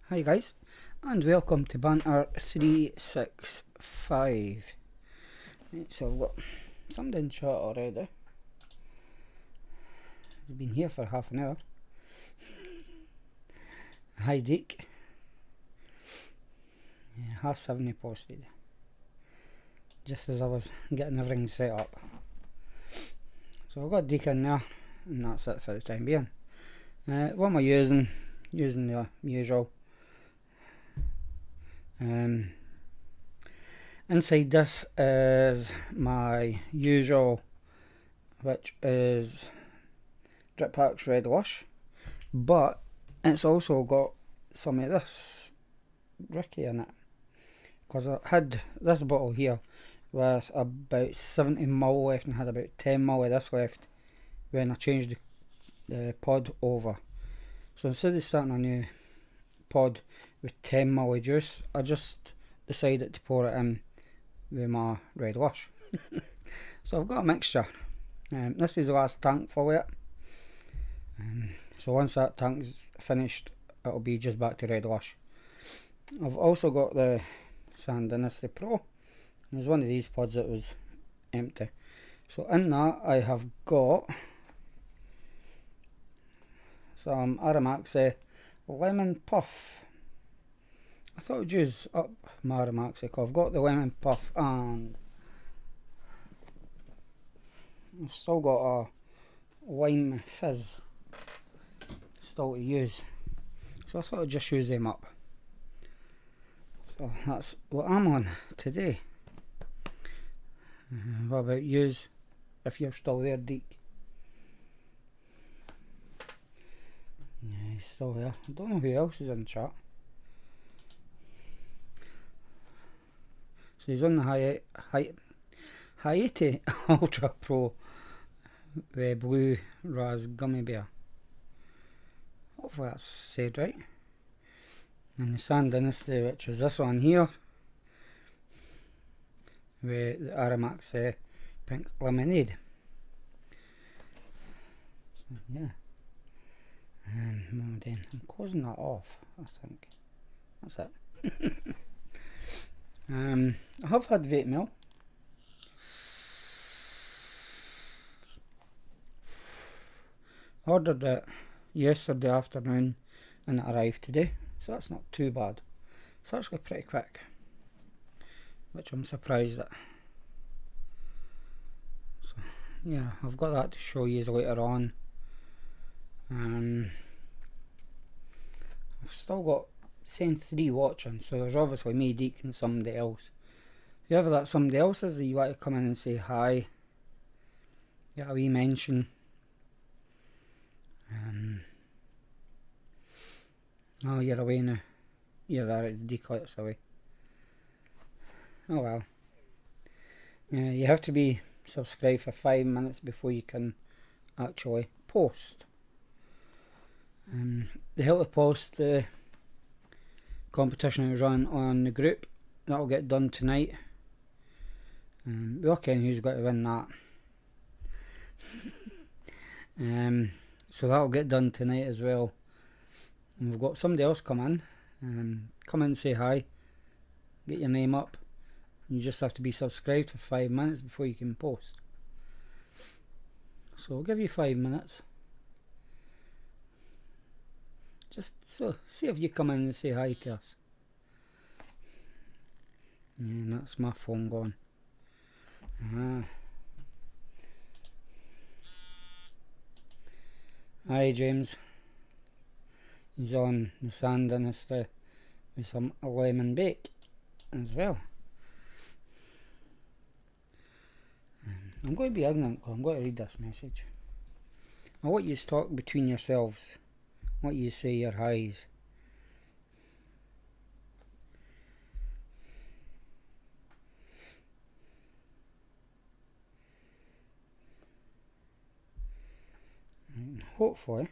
Hi guys, and welcome to Banter 365. Right, so I've got somebody in chat already. He's been here for half an hour. Hi Deke. Yeah, 7:30 he posted. Just as I was getting everything set up. So I've got Deke in there, and that's it for the time being. What am I using? Using the usual. Inside this is my usual, which is Drip Packs Red Lush, but it's also got some of this Ricky in it, because I had this bottle here with about 70ml left and had about 10ml of this left when I changed the pod over. So instead of starting a new pod with 10ml of juice, I just decided to pour it in with my Red Lush. So I've got a mixture. This is the last tank for it. So once that tank's finished, it'll be just back to Red Lush. I've also got the Sand Dynasty Pro. There's one of these pods that was empty. So in that I have got some Aramaxi Lemon Puff. I thought I'd use up my Aramaxi because I've got the Lemon Puff and I've still got a Lime Fizz still to use. So I thought I'd just use them up. So that's what I'm on today. What about yous, if you're still there, Deke? Yeah, he's still there. I don't know who else is in chat. So he's on the Hayate Ultra Pro with Blue Raz Gummy Bear. Hopefully that's said right. And the Sand Dynasty, which is this one here, with the Aramaxi Pink Lemonade. So yeah. I'm closing that off, I think. That's it. I have had vape mail. Ordered it yesterday afternoon and it arrived today, so that's not too bad. It's actually pretty quick, which I'm surprised at. So yeah, I've got that to show you later on. I've still got Sense 3 watching, so there's obviously me, Deke, and somebody else. Whoever that somebody else is that you want to come in and say hi, get a wee mention. Oh, you're away now. Yeah, there, it's Deke, it's away. Oh well. Yeah, you have to be subscribed for 5 minutes before you can actually post. The help to post the competition I was on the group, that'll get done tonight. We're looking who's got to win that. So that'll get done tonight as well. And we've got somebody else come in. Come in and say hi. Get your name up. You just have to be subscribed for 5 minutes before you can post. So I'll give you 5 minutes. Just so see if you come in and say hi to us. Yeah, and that's my phone gone. Hi James. He's on the Sand Dynasty with some lemon bake as well. I'm going to be ignorant because I'm going to read this message. I want you to talk between yourselves. What you say your highs. And hopefully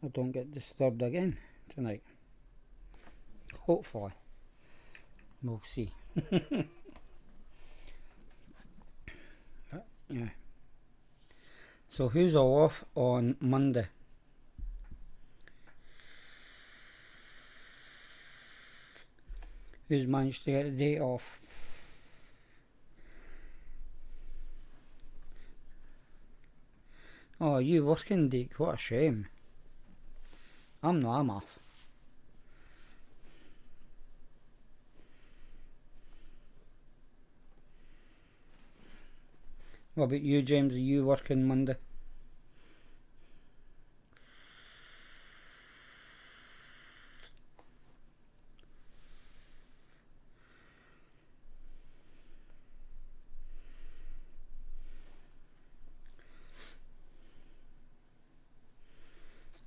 I don't get disturbed again tonight. Hopefully. We'll see. But, yeah. So who's all off on Monday? who's managed to get a day off. Oh, you working, Deke? What a shame. I'm off. What about you, James? Are you working Monday?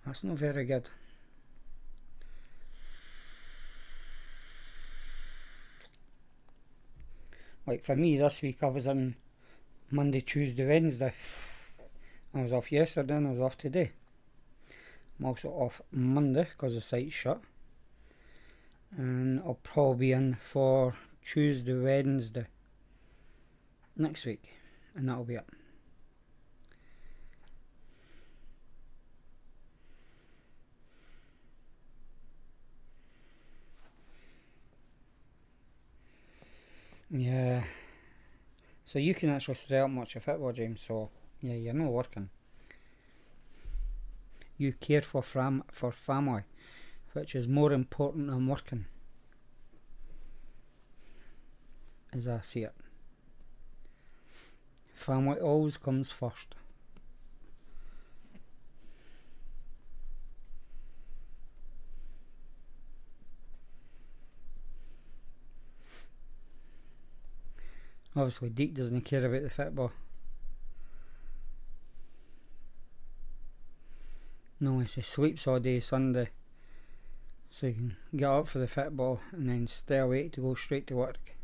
That's not very good. Like for me this week, I was in Monday, Tuesday, Wednesday. I was off yesterday and I was off today. I'm also off Monday because the site's shut. And I'll probably be in for Tuesday, Wednesday next week. And that'll be it. Yeah. So you can actually stay up much of it, James, so yeah, you're not working. You care for family, which is more important than working, as I see it. Family always comes first. Obviously Deke doesn't care about the football. No, he sleeps all day Sunday, so he can get up for the football and then stay awake to go straight to work.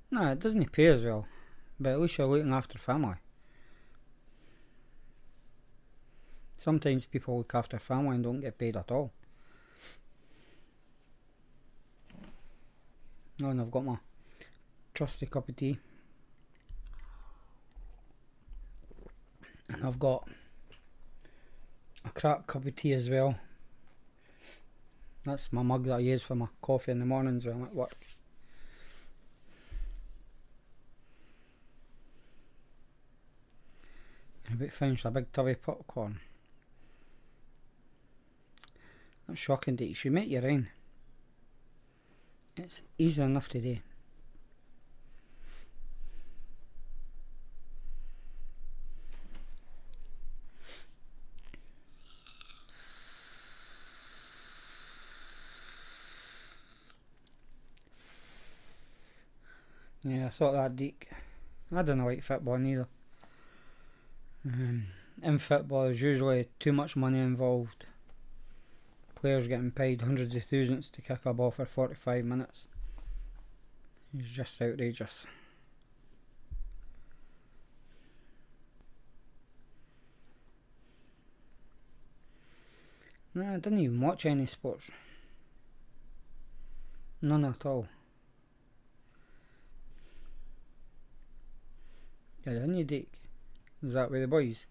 No, it doesn't pay as well, but at least you're looking after family. Sometimes people look after family and don't get paid at all. Oh, and I've got my trusty cup of tea. And I've got a crap cup of tea as well. That's my mug that I use for my coffee in the mornings when I'm at work. I about finished a big tub of popcorn. That's shocking that you should make your own. It's easy enough to do. Yeah, I thought that, Deke. I don't like football neither. In football there's usually too much money involved. Players getting paid hundreds of thousands to kick a ball for 45 minutes. It's just outrageous. No, I didn't even watch any sports. None at all. Yeah, didn't you, Deke? Is that with the boys?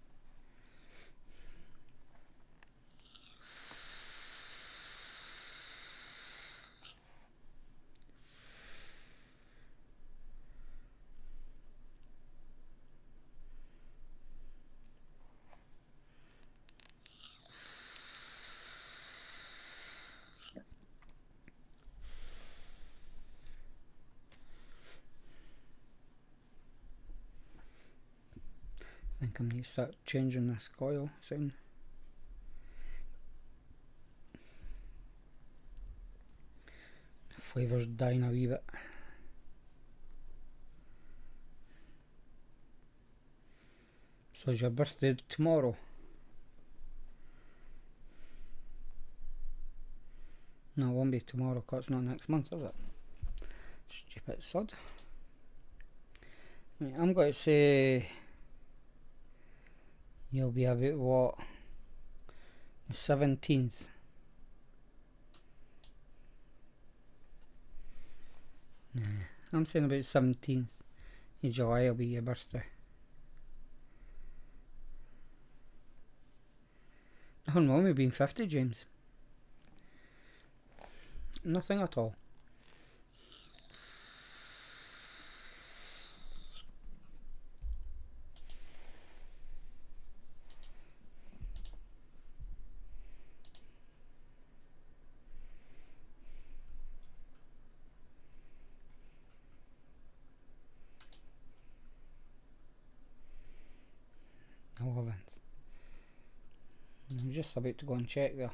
I think I'm going to start changing this coil soon. The flavour's dying a wee bit. So is your birthday tomorrow? No, it won't be tomorrow because it's not next month, is it? Stupid sod. Right, I'm going to say you'll be about what? The 17th. Yeah, I'm saying about 17th of July will be your birthday. I don't know, maybe being 50, James. nothing at all. No ovens. I'm just about to go and check there.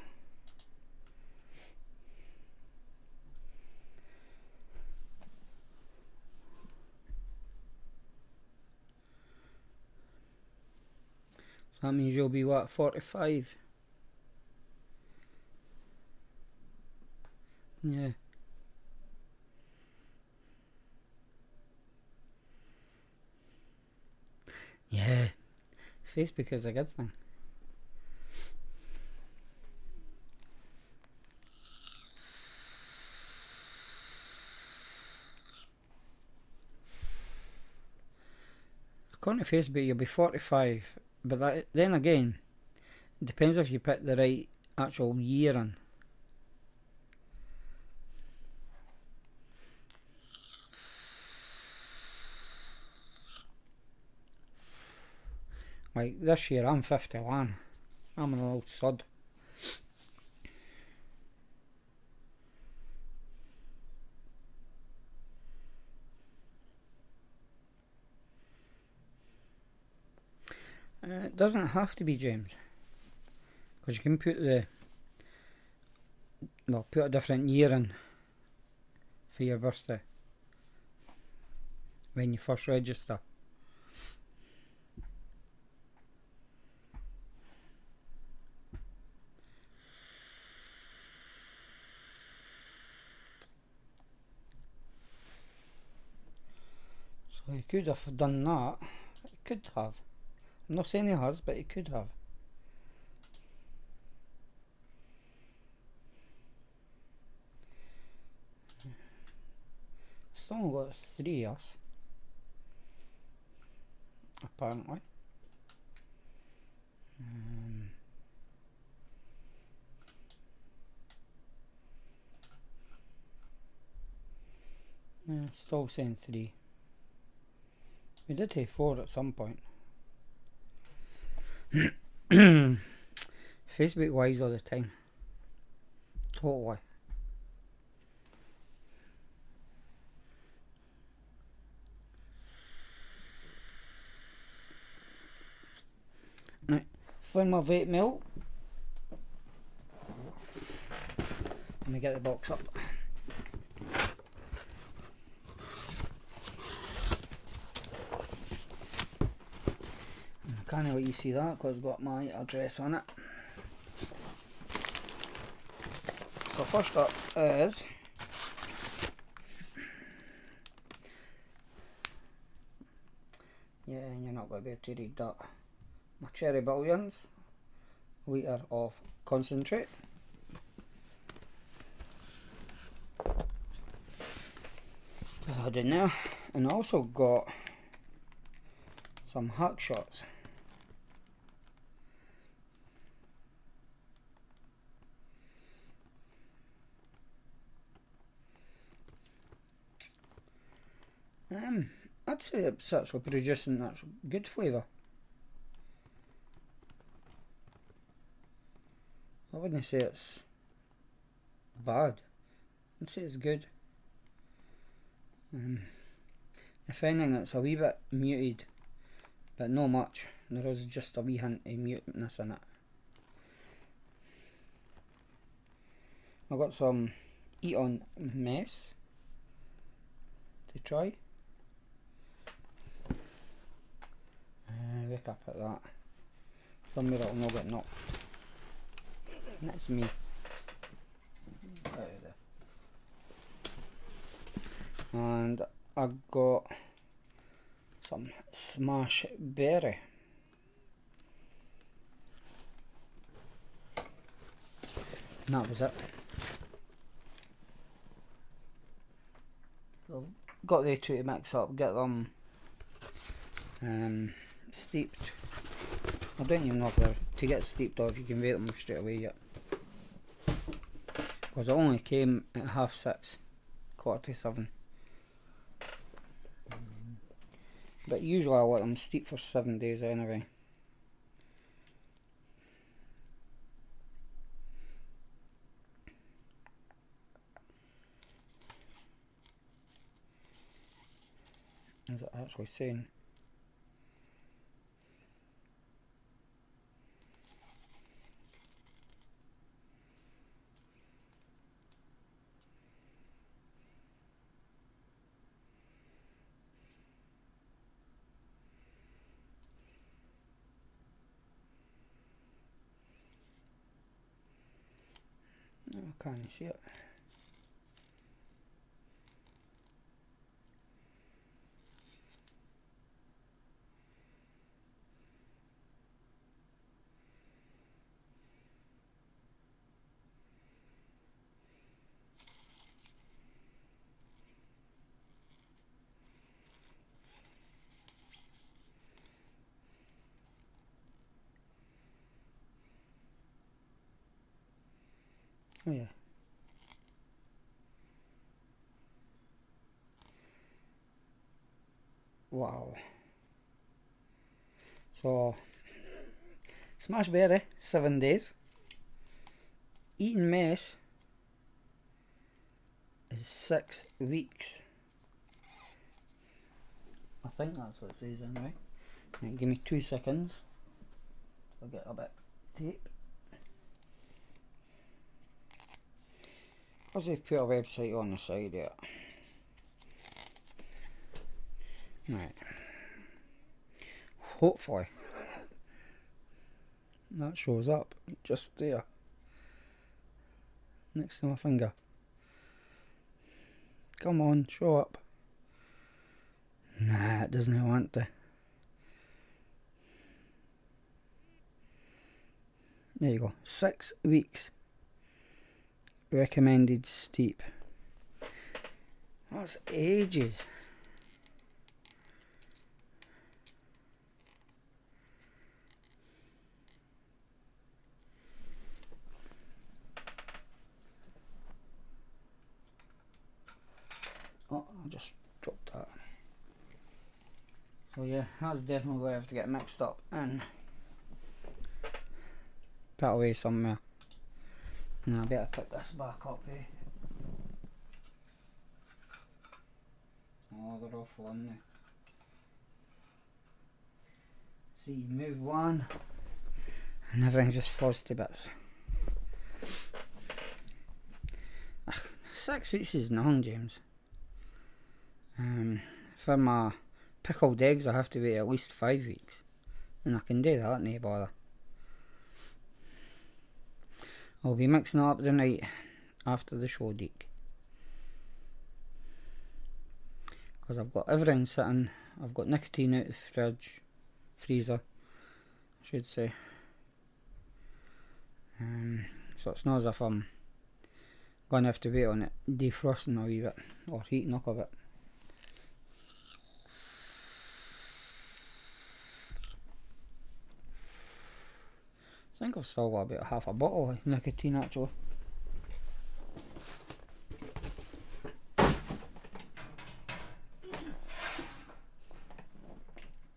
So that means you'll be what, 45? Yeah. Yeah. Facebook is a good thing. According to Facebook, you'll be 45, but that, then again, it depends if you put the right actual year in. Like this year, I'm 51. I'm an old sod. It doesn't have to be James, because you can put put a different year in for your birthday when you first register. So you could have done that. It could have. I'm not saying he has, but he could have. Still only got 3 years, apparently. Yeah, still saying 3. We did have 4 at some point. Facebook wise all the time. Totally. Right, find my vape melt. Let me get the box up. I can't let you see that because it's got my address on it. So first up is you're not going to be able to read that. My cherry billions, litre of concentrate. Put that in there, and I also got some hack shots. I'd say it's actually producing actual good flavour. I wouldn't say it's bad. I'd say it's good. If anything, it's a wee bit muted, but not much. There is just a wee hint of muteness in it. I got some Eat on Mess to try. Wake up at that. Somewhere it'll not get knocked. That's me. Out of there. And I got some Smash Berry. And that was it. So got the two to mix up, get them steeped. I don't even know if they're to get steeped or if you can vape them straight away yet. Because because it only came at 6:30, 6:45. But usually I let them steep for 7 days anyway. Is it actually saying? No, I can't see it. Oh yeah. Wow. So, Smash Berry, 7 days. Eating Mess is 6 weeks. I think that's what it says anyway. Right, give me 2 seconds. I'll get a bit of tape. Because they've put a website on the side there. Right. Hopefully that shows up just there next to my finger. Come on, show up. Nah, it doesn't want to. There you go. 6 weeks. Recommended steep. That's ages. Oh, I just dropped that. So yeah, that's definitely where I have to get mixed up and put away somewhere. And I better pick this back up, eh? Oh, they're awful in there. See, you move one and everything just falls to bits. 6 weeks is nothing, James. For my pickled eggs I have to wait at least 5 weeks. And I can do that, no bother. I'll be mixing it up the night after the show deek. Because I've got everything sitting. I've got nicotine out of the fridge, freezer, I should say. So it's not as if I'm going to have to wait on it defrosting a wee bit or heating up a bit. I think I've still got about half a bottle of nicotine actually.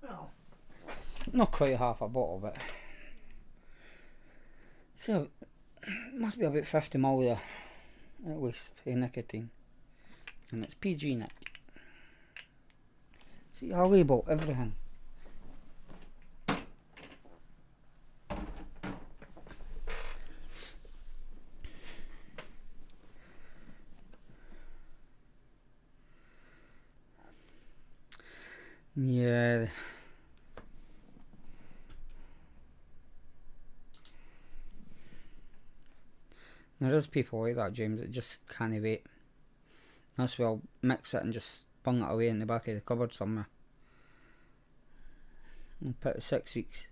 Well, not quite half a bottle, but so it must be about 50 ml there at least of nicotine, and it's PG Nick. See, I label everything. Yeah. There is people like that, James, that just can't wait. That's why I'll mix it and just bung it away in the back of the cupboard somewhere. And put a 6 weeks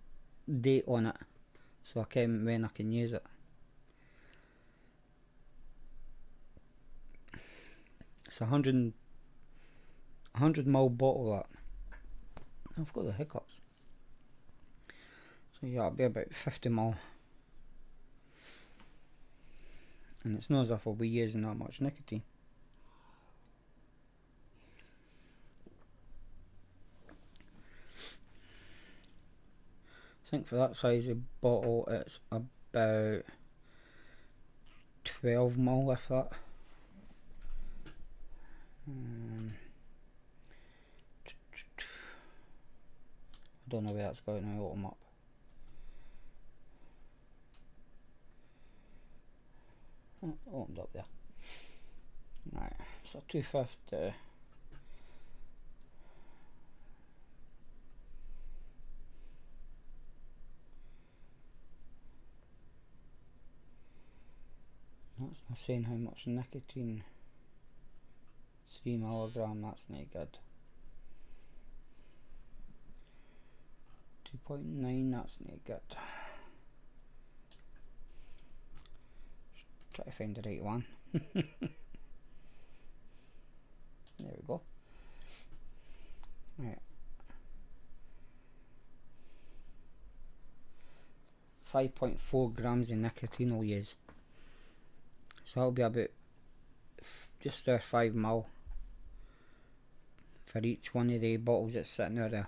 date on it so I can when I can use it. It's 100 ml bottle that. I've got the hiccups. So yeah, it'll be about 50 ml. and it's not as if I'll be using that much nicotine. I think for that size of bottle it's about 12ml, if that. I don't know where that's going now, open up. Oh, opened up there. Right, so 250. That's not saying how much nicotine. 3mg, that's not good. 2.9, that's not good. Just try to find the right one. There we go. Right. 5.4 grams of nicotine I'll use. So that'll be about just over 5ml for each one of the bottles that's sitting there.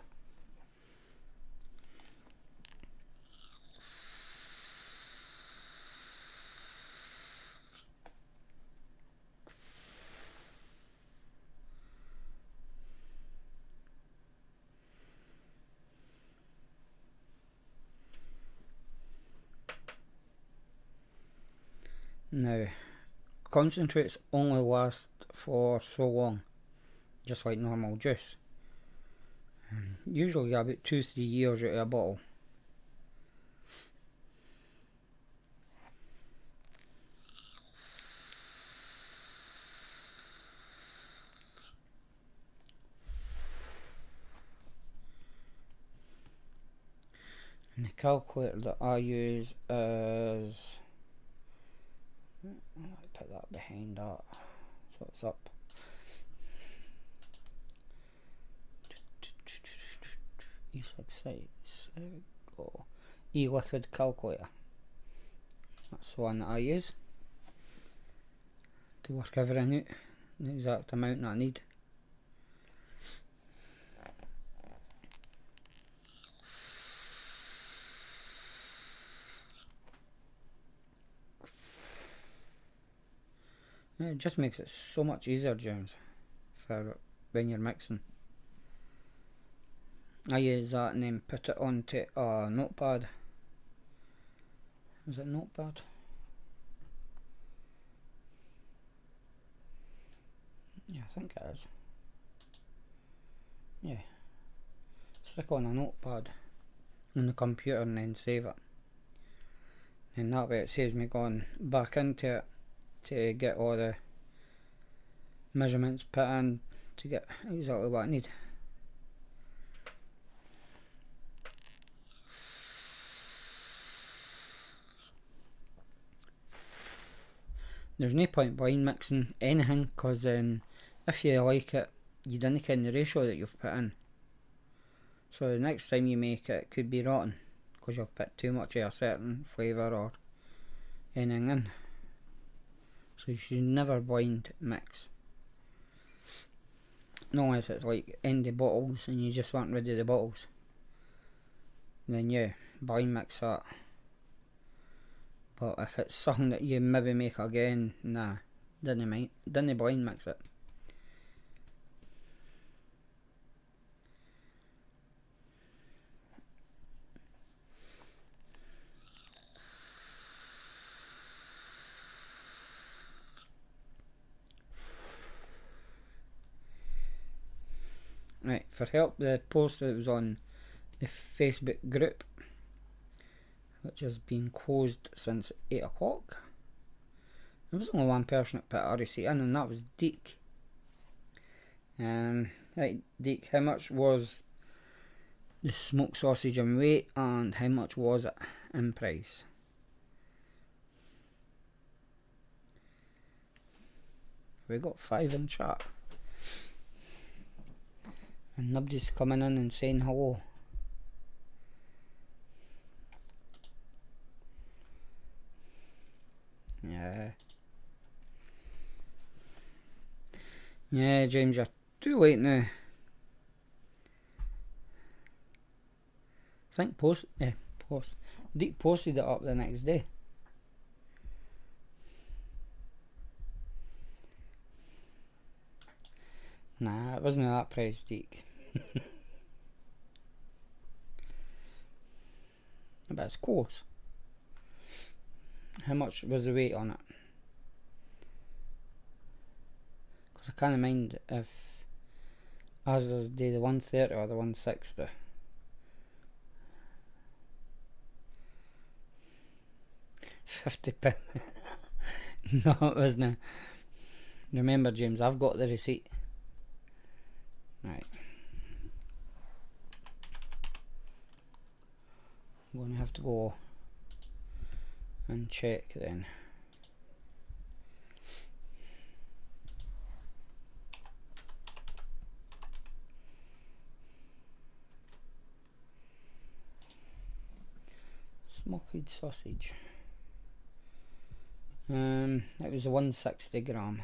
Now, concentrates only last for so long, just like normal juice. Usually about 2-3 years out of a bottle. And the calculator that I use is, I'll put that behind that so it's up. E6, there we go. E-liquid calculator. That's the one that I use to work everything out, the exact amount that I need. It just makes it so much easier, James, for when you're mixing. I use that and then put it onto a notepad. Is it notepad? Yeah, I think it is. Yeah. Stick on a notepad on the computer and then save it. And that way it saves me going back into it to get all the measurements put in to get exactly what I need. There's no point buying mixing anything, because then if you like it, you didn't ken the ratio that you've put in. So the next time you make it, it could be rotten because you've put too much of a certain flavour or anything in. So you should never blind mix. Not unless it's like empty bottles and you just want rid of the bottles. Then yeah, blind mix that. But if it's something that you maybe make again, nah, didn't blind mix it. Right, for help, the post that was on the Facebook group, which has been closed since 8 o'clock. There was only one person that put a receipt in, and that was Deke. Right, Deke, how much was the smoked sausage in weight, and how much was it in price? We got 5 in chat, and nobody's coming in and saying hello. Yeah. Yeah, James, you're too late now. I think Deke posted it up the next day. Nah, it wasn't that price, Deke. But it's close. How much was the weight on it? Because I can't mind if Asda's do the 130 or the 160. £50. No, it wasn't. Remember, James, I've got the receipt. Right. I'm going to have to go and check then. Smoked sausage. It was a 160 gram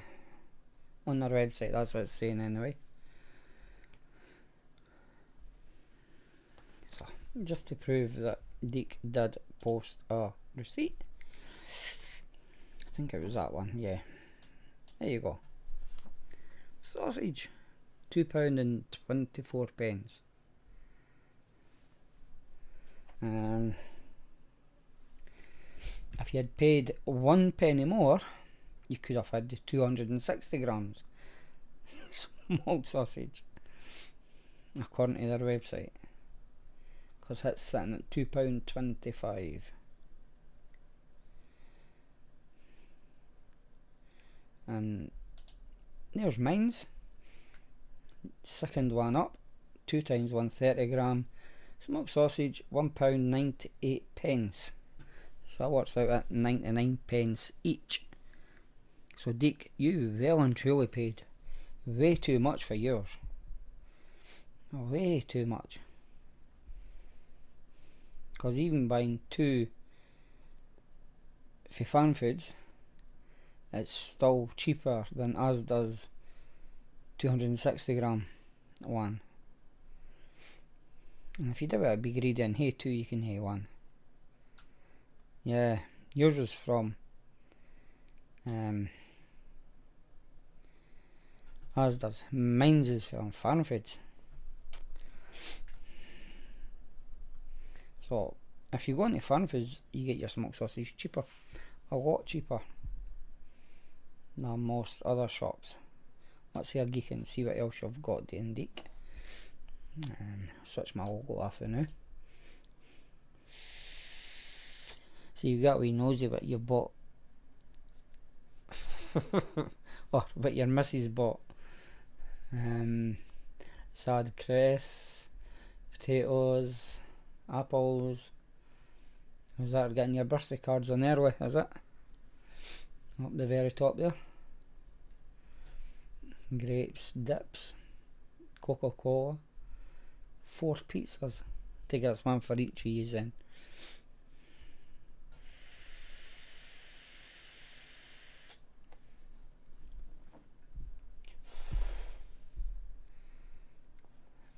on their website. That's what it's saying anyway. So just to prove that Deke did post a receipt. I think it was that one. Yeah. There you go. Sausage, £2.24. If you had paid 1 penny more, you could have had 260 grams smoked sausage, according to their website, because it's sitting at £2.25. And there's mine's. Second one up, 2 times 130 gram smoked sausage, £1.98. So that works out at 99p each. So Deke, you well and truly paid way too much for yours. Way too much. Because even buying 2 for Farm Foods, it's still cheaper than Asda's 260 gram one. And if you do it, be greedy and hay 2, you can hay 1. Yeah, yours was from Asda's. Mine's is from Farm Foods. So if you go into Farm Foods, you get your smoked sausage cheaper, a lot cheaper than most other shops. Let's see a geek and see what else you've got doing, Deke. Switch my logo after now. So you got a wee nosy what you bought. Or what your missus bought. Salad cress, potatoes, apples. Was that getting your birthday cards on early, is it? Up the very top there. Grapes, dips, Coca-Cola, 4 pizzas. Take us one for each of you then.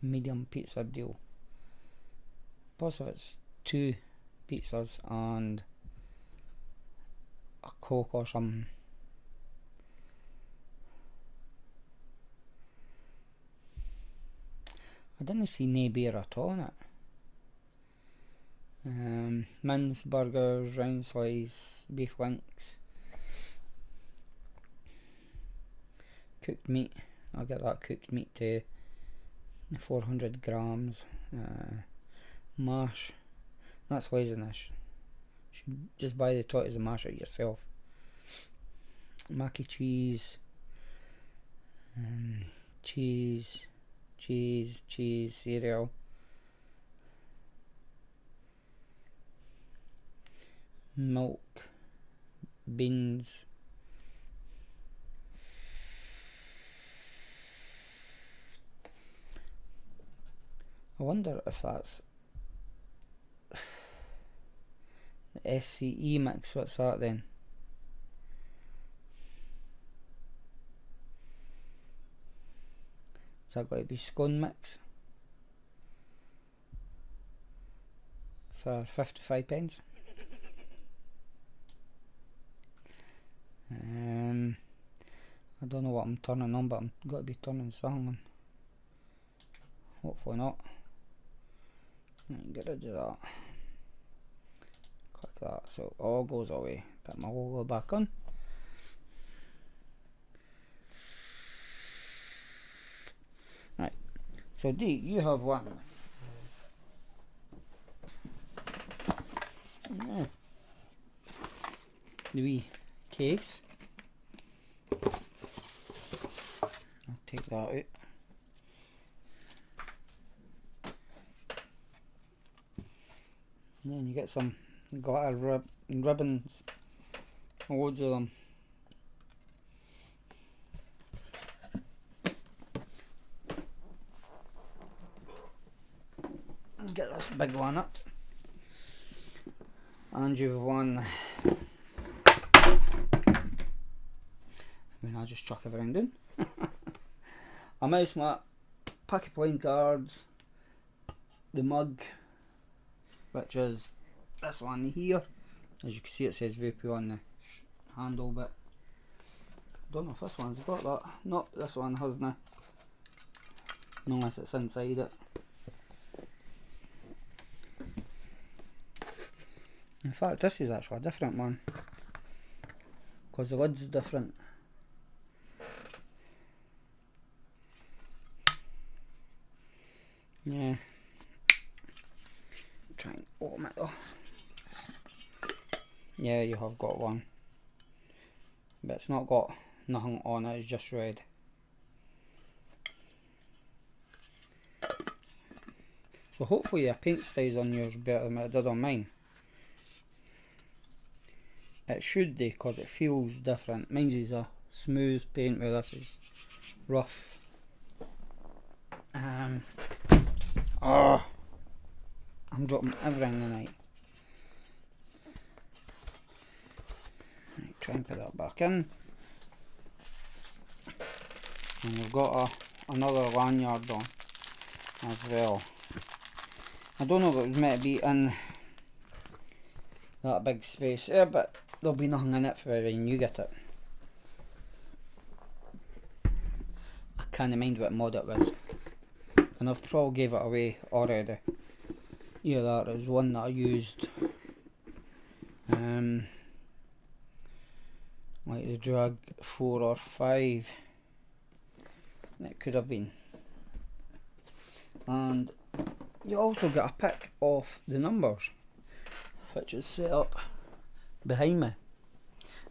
Medium pizza deal. Plus if it's 2 pizzas and a Coke or something. I didn't see no beer at all in it. Mince, burgers, round slice, beef wings, cooked meat. I'll get that cooked meat to 400 grams. Mash. That's laziness. You should just buy the tortillas and mash it yourself. Mac and cheese. Cheese, cereal. Milk. Beans. I wonder if that's the SCE mix. What's that then? Is that going to be scone mix for 55 pence? I don't know what I'm turning on, but I'm got to be turning something on. Hopefully not. Get rid of that. Click that, so it all goes away. Put my logo back on. Right. So D, you have one. Yeah. The wee case. I'll take that out. And then you get some glitter ribbons, loads of them. And get this big one up. And you've won. I mean, I'll just chuck everything down. A mouse mat, pack of playing cards, the mug, which is this one here. As you can see, it says Vape on the handle, but don't know if this one's got that. Nope, this one hasn't. Unless it's inside it. In fact, this is actually a different one, because the lid's different. Yeah. Try and open it though. Yeah, you have got one, but it's not got nothing on it, it's just red. So hopefully your paint stays on yours better than it did on mine. It should do, because it feels different. Mine's is a smooth paint where this is rough. Oh, I'm dropping everything tonight. Right, try and put that back in. And we've got another lanyard on as well. I don't know if it was meant to be in that big space there, but there'll be nothing in it for when you get it. I can't mind what mod it was, and I've probably gave it away already. Yeah, that is one that I used. Like the drag 4 or 5. It could have been. And you also get a pic of the numbers, which is set up behind me.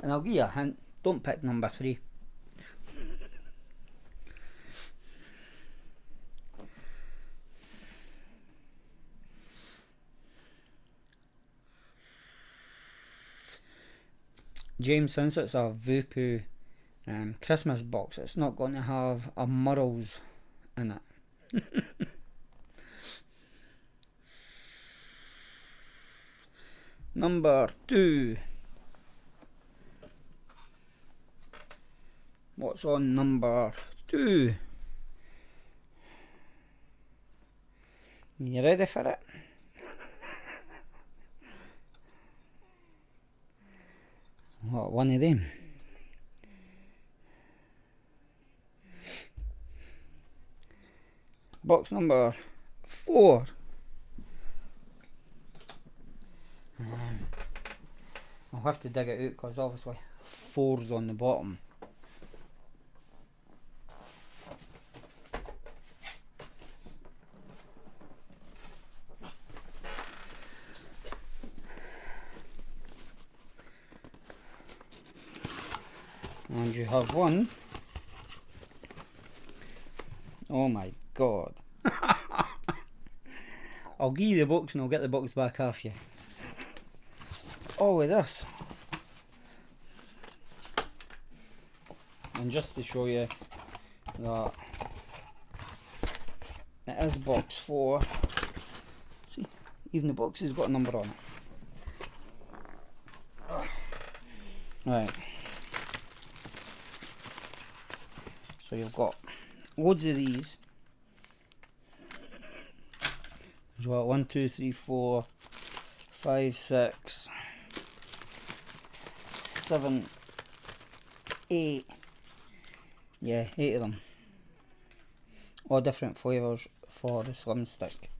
And I'll give you a hint, don't pick number 3. James, since it's a Vape Christmas box, it's not going to have a Murrells in it. Number 2. What's on number 2? You ready for it? What, one of them? Box number 4. I'll have to dig it out because obviously 4's on the bottom. And you have one. Oh my god. I'll give you the box and I'll get the box back off you. Oh, with this. And just to show you that it is box 4. See, even the box has got a number on it. Right. So you've got loads of these. There's what, 1, 2, 3, 4, 5, 6, 7, 8. Yeah, 8 of them. All different flavours for the Slim Stick.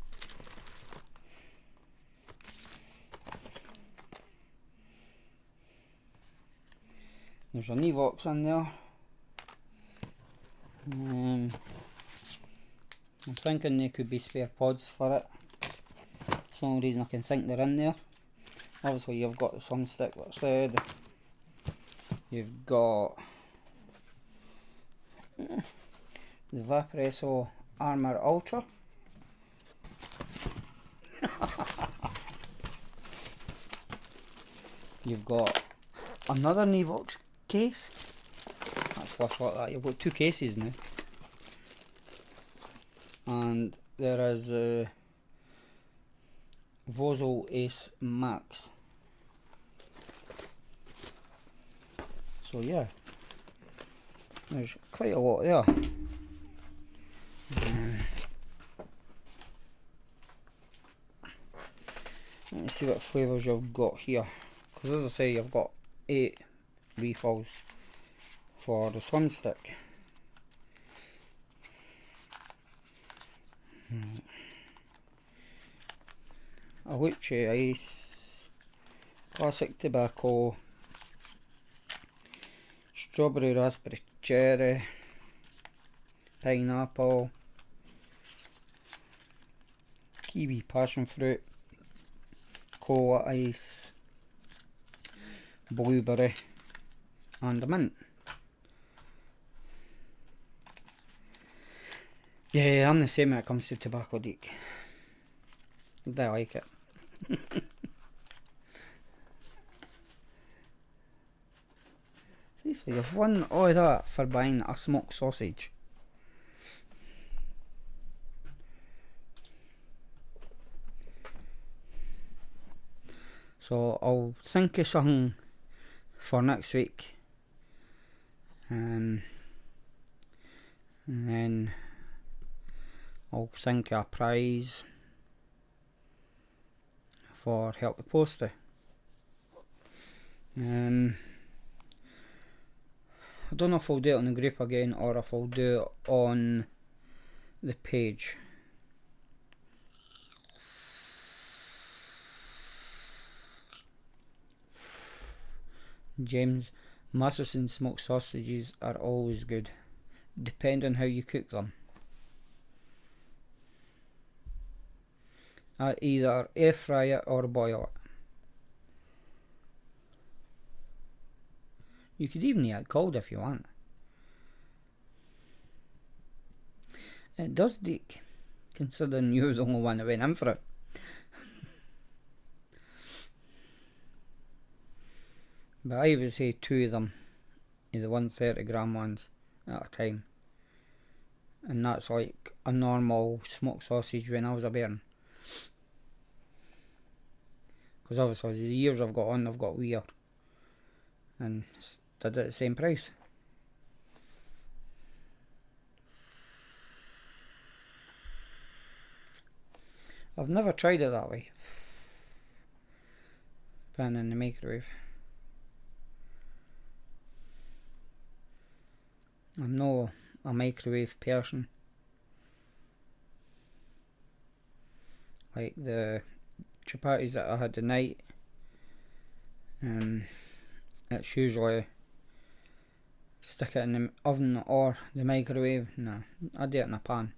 There's an Evox in there. I'm thinking there could be spare pods for it. That's the only reason I can think they're in there. Obviously you've got the Slim Stick, like I said. You've got the Vaporesso Armour Ultra. You've got another Evox case. That's flush like that. You've got 2 cases now. And there is a Vozo Ace Max. So yeah, there's quite a lot there. Let me see what flavours you've got here. Because as I say, you've got 8 refills for the Slim Stick. A Luce Ice, Classic Tobacco, Strawberry Raspberry Cherry, Pineapple, Kiwi Passion Fruit, Cola Ice, Blueberry, and a Mint. Yeah, I'm the same when it comes to tobacco, Deek. I like it. See, so you've won all that for buying a smoked sausage. So I'll think of something for next week. And then I'll think of a prize for Help the Poster. I don't know if I'll do it on the group again or if I'll do it on the page. James, Masterson smoked sausages are always good, depending on how you cook them. I either air fry it or boil it. You could even eat it cold if you want. It does, Dick, considering you're the only one that went in for it. But I would say 2 of them, the 130g ones at a time. And that's like a normal smoked sausage when I was a bairn. Because obviously the years I've got on, I've got weird. And did it at the same price. I've never tried it that way. Putting in the microwave. I'm not a microwave person. Like the chapatis that I had tonight, it's usually stick it in the oven or the microwave. No, I do it in a pan.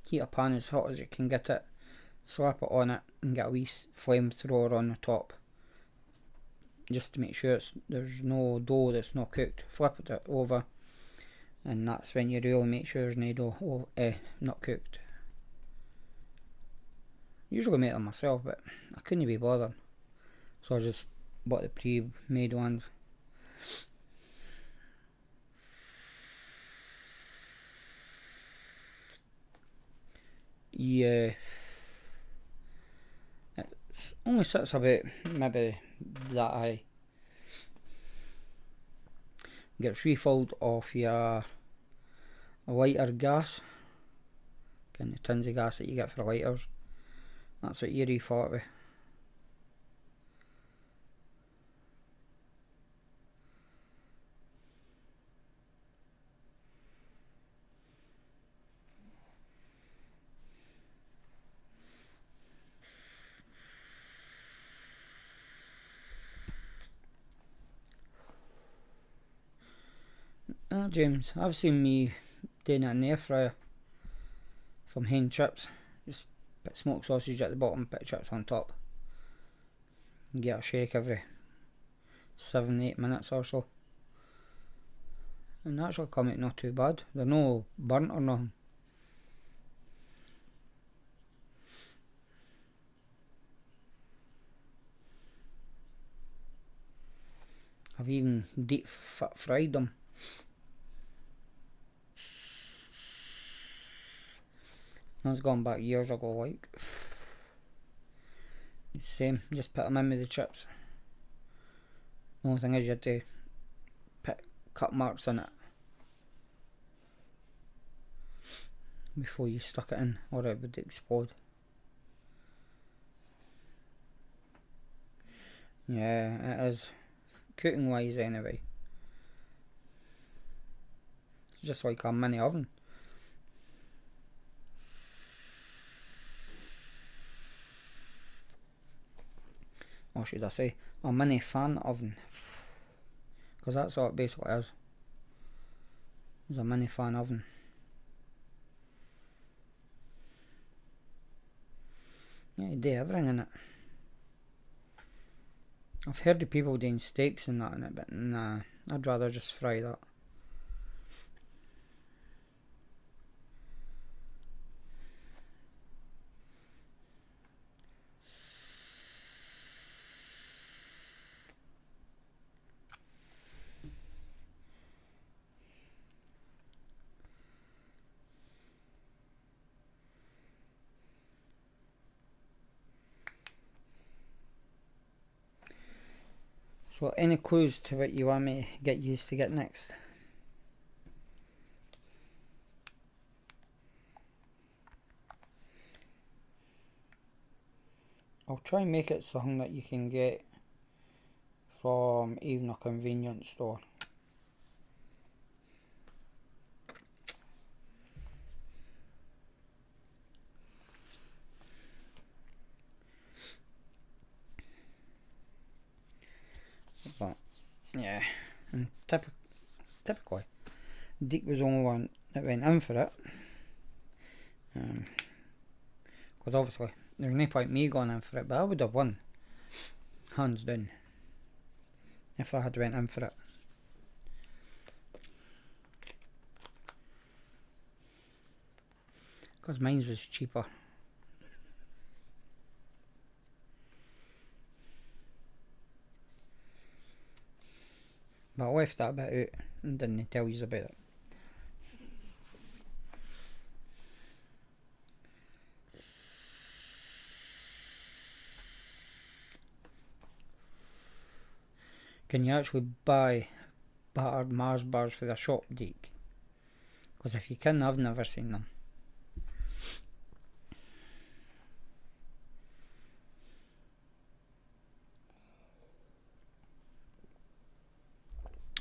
Heat a pan as hot as you can get it, slap it on it and get a wee flamethrower on the top, just to make sure there's no dough that's not cooked. Flip it over, and that's when you really make sure there's no dough not cooked. Usually make them myself, but I couldn't be bothered, so I just bought the pre-made ones. Yeah, it only sits about maybe that high. Gets refilled off your lighter gas, kind of tins of gas that you get for lighters. That's what Eerie thought of. James, I've seen me doing it in the air fryer from hen chips. Just put smoked sausage at the bottom, put chips on top. And get a shake every 7-8 minutes or so. And that's actually come out not too bad. They're no burnt or nothing. I've even deep fried them. That's gone back years ago, like. Same, just put them in with the chips. The only thing is you had to put cut marks in it before you stuck it in, or it would explode. Yeah, it is. Cooking wise anyway. It's just like a mini oven. Or should I say, a mini fan oven. Because that's all it basically is. It's a mini fan oven. Yeah, you do everything in it. I've heard of people doing steaks and that in it, but nah, I'd rather just fry that. So any clues to what you want me to get used to get next? I'll try and make it something that you can get from even a convenience store. But yeah, and typically Deke was the only one that went in for it, because obviously there's no point me going in for it, but I would have won hands down if I had went in for it. Because mine was cheaper. But I left that bit out and didn't tell you about it. Can you actually buy battered Mars bars for the shop, Deke? Because if you can, I've never seen them.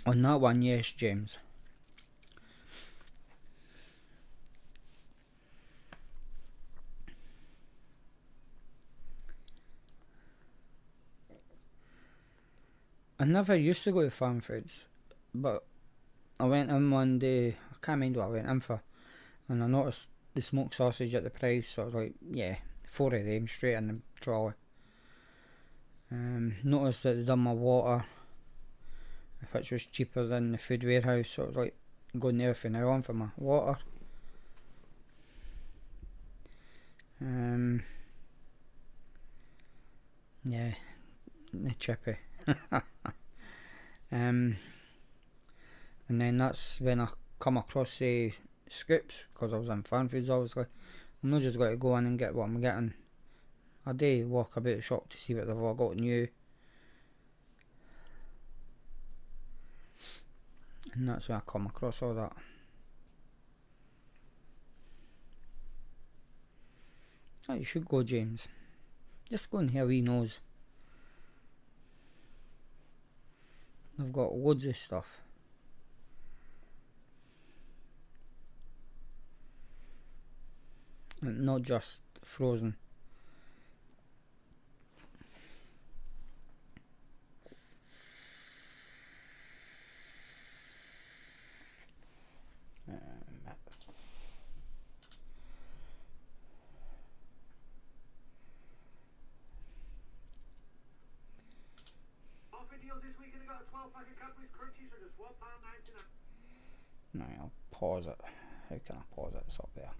On that one, yes, James. I never used to go to Farm Foods, but I went in one day, I can't remember what I went in for, and I noticed the smoked sausage at the price, so I was like, yeah, 4 of them straight in the trolley. Noticed that they done my water, which was cheaper than the food warehouse, so I was like, going there for now on for my water. Yeah, the chippy. And then that's when I come across the scoops, because I was in Farm Foods obviously. I'm not just going to go in and get what I'm getting. I do walk about the shop to see what they've all got new. And that's when I come across all that. Oh, you should go, James. Just go and have a wee nose. I've got loads of stuff. And not just frozen. No, I'll pause it. How can I pause it? It's up there.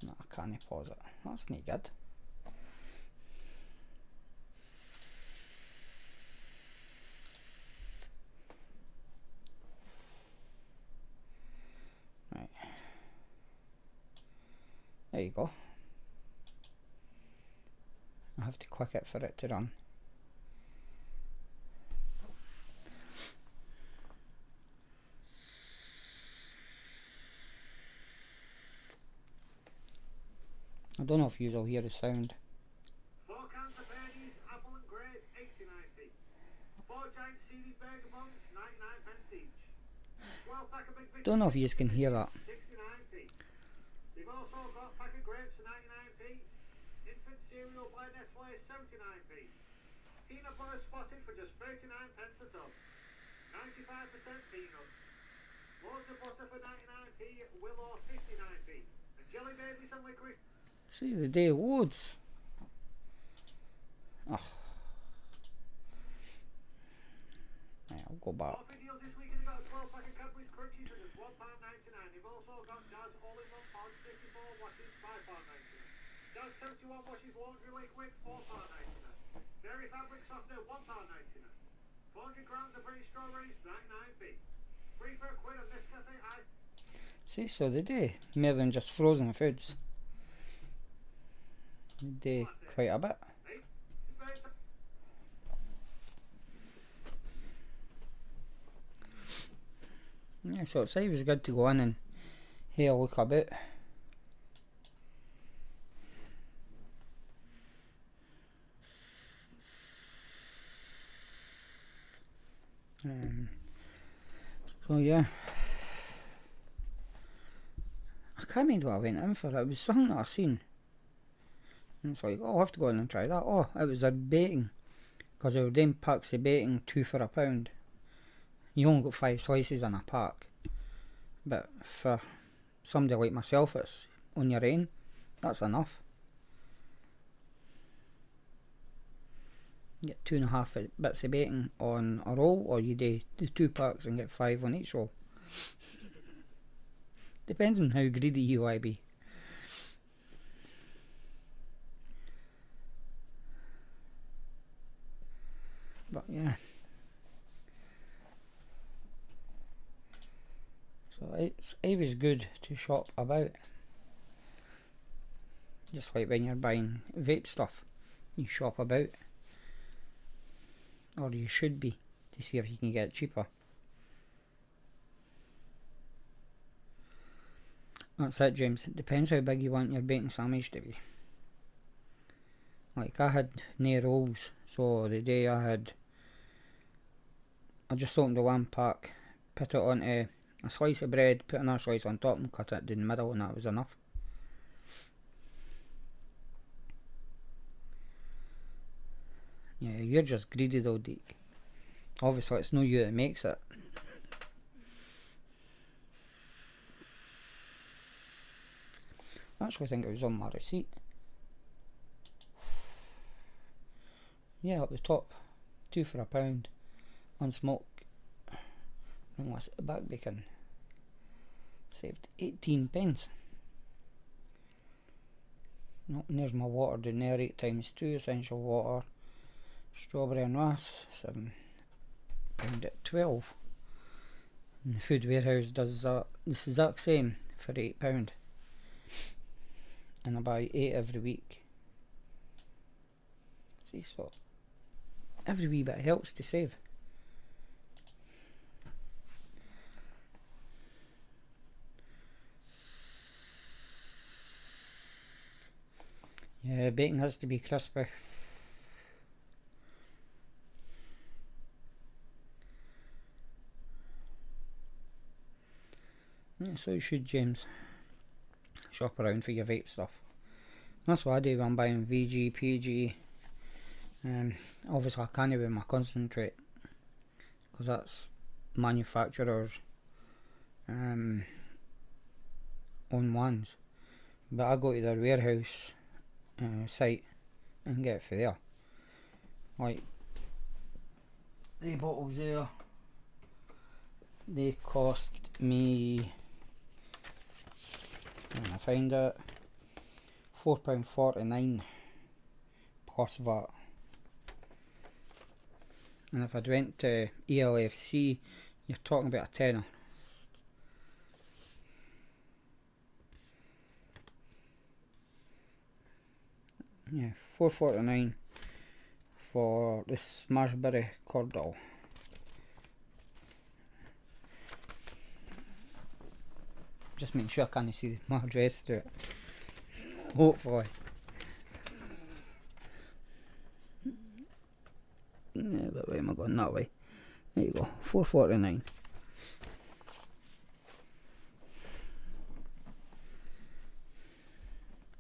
No, I can't pause it. That's not good. Right. There you go. I have to click it for it to run. I don't know if you'll hear the sound. 4 cans of berries, apple and grape, 89p. 4 giant seaweed burger buns, 99p each. 12 pack of big Don't know if you can hear that. 69p. They've also got a pack of grapes for 99p. Infant cereal by Nestle, 79p. Peanut butter spotted for just 39p a tub. 95% peanuts. Loads of butter for 99p, Willow 59p. And jelly babies and licorice. See the day loads. Oh. Right, I'll go back. Offer deals this week, and they've got a 12 pack of Cadbury's Crunchies for just £1.99. They've also got Daz all-in-one pouch 54 washes, £5.99. Daz 71 washes laundry liquid, £4.99. Dairy fabric softener, £1.99. 400 grams of British strawberries, 99p. Free for a quid of Nescafe ice. See, so they do more than just frozen foods. They do quite a bit. Yeah, so it's always good to go in and have a look about. So yeah, I can't remember what I went in for. It was something that I seen. And it's like, oh, I'll have to go in and try that. Oh, it was a baiting, because they were doing packs of baiting, 2 for £1. You only got 5 slices in a pack, but for somebody like myself, it's on your own. That's enough. You get 2.5 bits of baiting on a roll, or you do the 2 packs and get 5 on each roll. Depends on how greedy you want to be. But yeah, so it's always good to shop about. Just like when you're buying vape stuff, you shop about, or you should be, to see if you can get it cheaper. That's it, James. It depends how big you want your bacon sandwich to be. Like, I had no rolls, so the day I just opened the 1 pack, put it onto a slice of bread, put another slice on top and cut it in the middle, and that was enough. Yeah, you're just greedy though, Deke. Obviously it's no you that makes it. I actually think it was on my receipt. Yeah, up the top, 2 for £1, unsmoked, ringless back bacon. Saved 18p. No, and there's my water down there, 8 times 2 essential water. Strawberry and ras, £7 at 12. And the Food Warehouse does that, this exact same for £8. And I buy 8 every week. See, so every wee bit helps to save. The bacon has to be crispy. Yeah, so you should, James. Shop around for your vape stuff. That's what I do when I'm buying VG, PG. Obviously I can't with my concentrate because that's manufacturers' own ones. But I go to their warehouse site and get it for there. Like the bottles there, they cost me, when I find it, £4.49 plus VAT. And if I'd went to ELFC, you're talking about a tenner. Yeah, £4.49 for this Smashberry cordial. Just making sure I can't see my address to it. Hopefully. Yeah, but where am I going? That way. There you go. £4.49.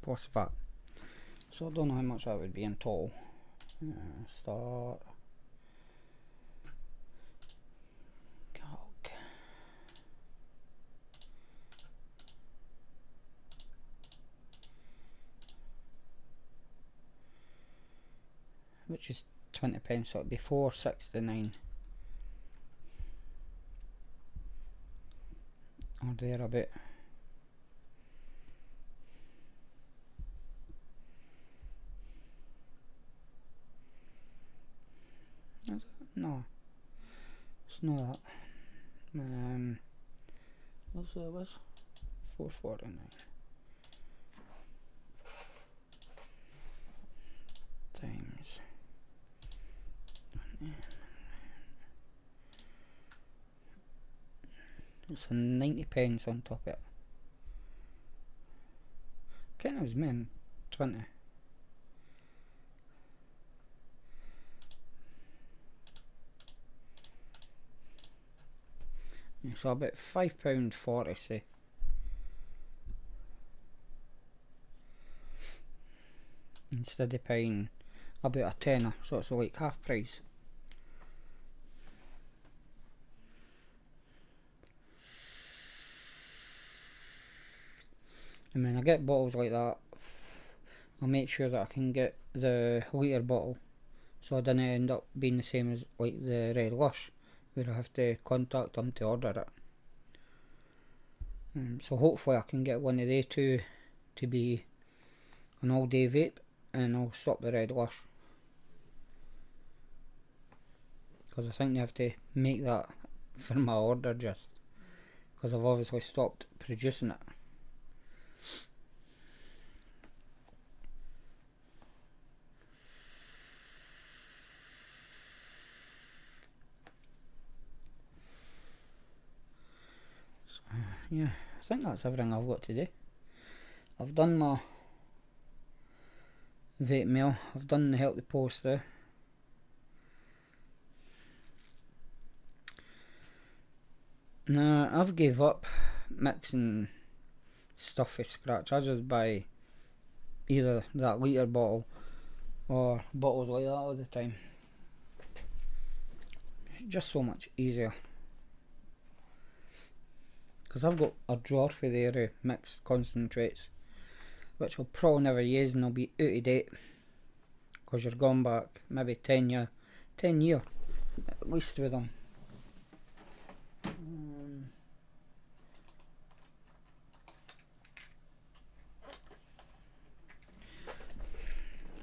Plus VAT. So I don't know how much that would be in total. Start. Calc. Which is £20, so it'd be £4.69 or there a bit. Is it? No, it's not that. What's it was? £4.49 times. It's a £90 on top of it. I think it was meant 20. Yeah, so about £5.40, say. Instead of paying about a tenner, so it's like half price. And when I get bottles like that, I'll make sure that I can get the litre bottle, so I don't end up being the same as like the Red Lush, where I have to contact them to order it. So hopefully I can get one of they two to be an all day vape, and I'll stop the Red Lush, because I think they have to make that for my order, just because I've obviously stopped producing it. So, yeah, I think that's everything I've got to do. I've done my vape mail, I've done the healthy poster. Nah, I've gave up mixing stuff with scratch. I just buy either that litre bottle or bottles like that all the time. It's just so much easier. Because I've got a drawer for their mixed concentrates, which I'll probably never use, and they'll be out of date. Because you're going back maybe 10 year at least with them.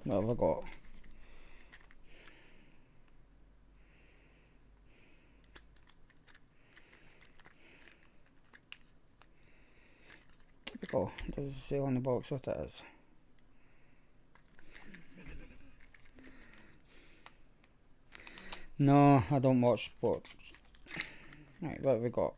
What have I got? Typical. Does it say on the box what it is? No, I don't watch sports. Right, what have we got?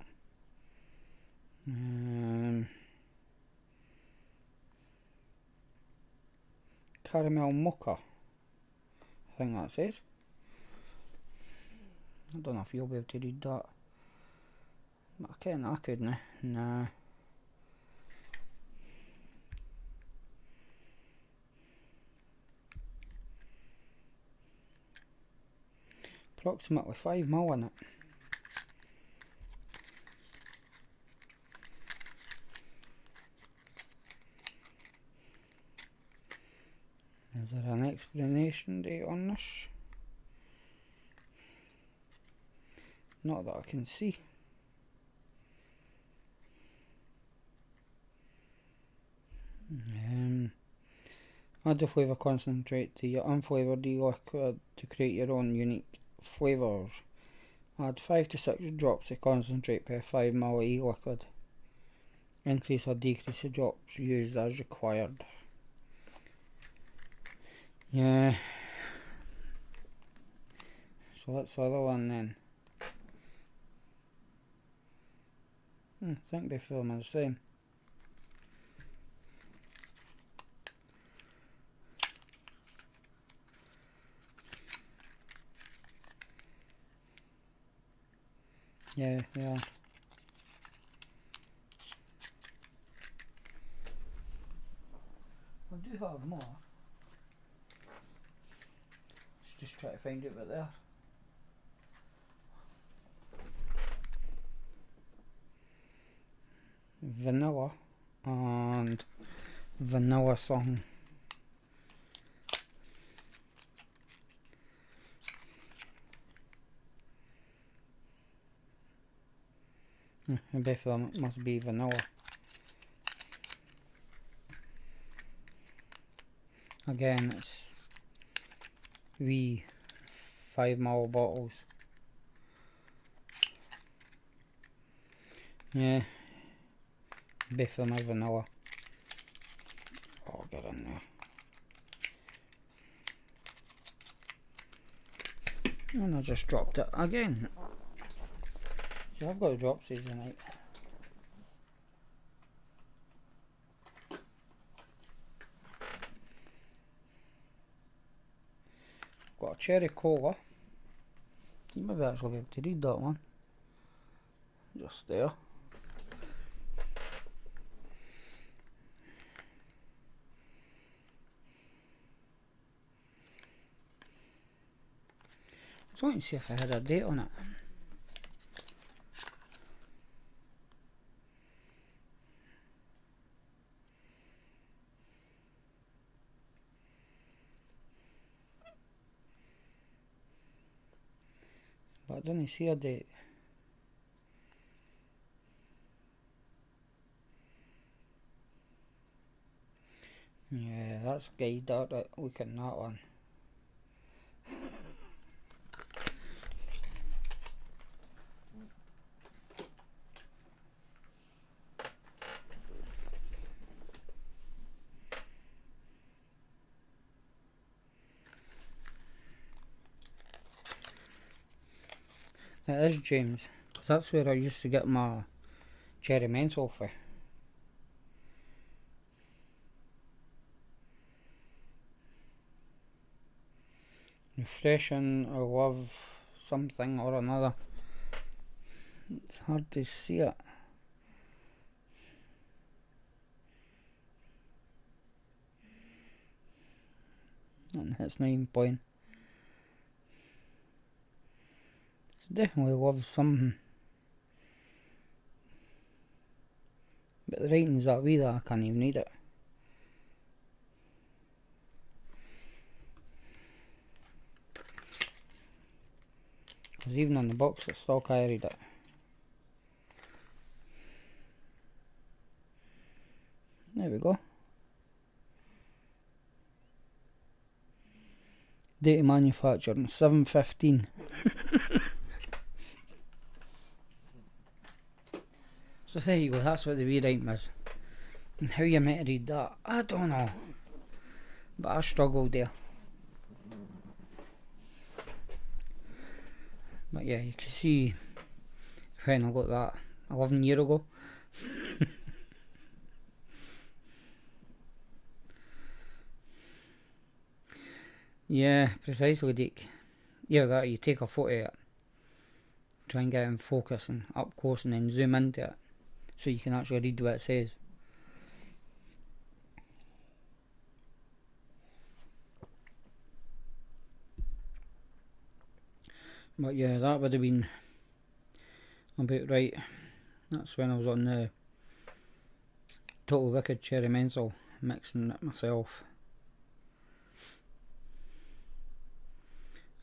caramel mocha, I think that says. I don't know if you'll be able to read that, but I couldn't. Nah. Approximately 5 ml in it. Is there an expiration date on this? Not that I can see. Add the flavour concentrate to your unflavoured e-liquid to create your own unique flavours. Add 5 to 6 drops of concentrate per 5 ml e-liquid. Increase or decrease the drops used as required. Yeah. So that's the other one then. I think they film the same. Yeah, yeah. I do have more. Let's just try to find it, but there. Vanilla and vanilla song. Both of them must be vanilla. Again, it's 5 ml bottles. Yeah, both of them are vanilla. Oh, get in there. And I just dropped it again. So I've got to drop these tonight. Got a cherry cola. You maybe actually be able to read that one. Just there. I was wanting to see if I had a date on it. But I didn't see a date. Yeah, that's guide that. Look at that one. It is James, because that's where I used to get my cherry menthol for. Refreshing, I love something or another. It's hard to see it. And it's 9 point. Definitely love something, but the writing's that wee that I can't even read it. Because even on the box it's still can't read it. There we go. Date of manufacture 7/15. So there you go, that's what the rewriting is. And how you meant to read that, I don't know. But I struggled there. But yeah, you can see when I got that 11 years ago. Yeah, precisely, Dick. Yeah, that you take a photo of it, try and get it in focus and up close, and then zoom into it so you can actually read what it says. But yeah, that would have been about right. That's when I was on the Total Wicked Cherry Menthol, mixing it myself.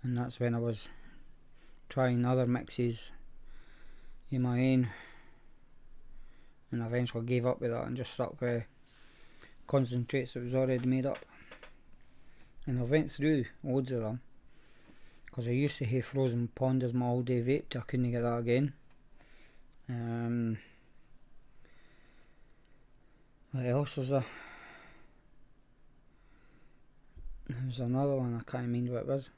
And that's when I was trying other mixes in my own, and I eventually gave up with that and just stuck with concentrates that was already made up. And I went through loads of them, because I used to have Frozen Pond as my all day vape, I couldn't get that again. What else was there? There was another one, I can't remember what it was.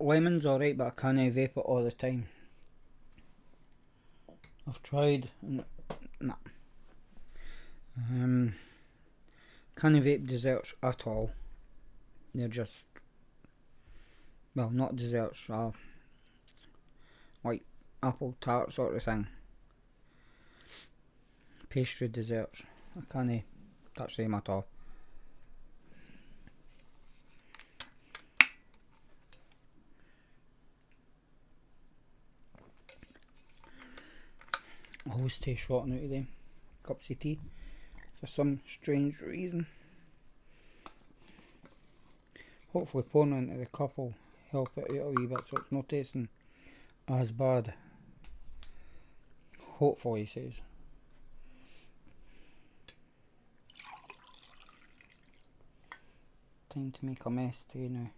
Lemon's alright, but I can't vape it all the time. I've tried, nah. Can't vape desserts at all. They're just, well, not desserts, like apple tart sort of thing. Pastry desserts, I can't touch them at all. I always taste rotten out of them cups of tea for some strange reason. Hopefully pouring into the cup will help it out a wee bit so it's not tasting as bad. Hopefully, he says. Time to make a mess too now.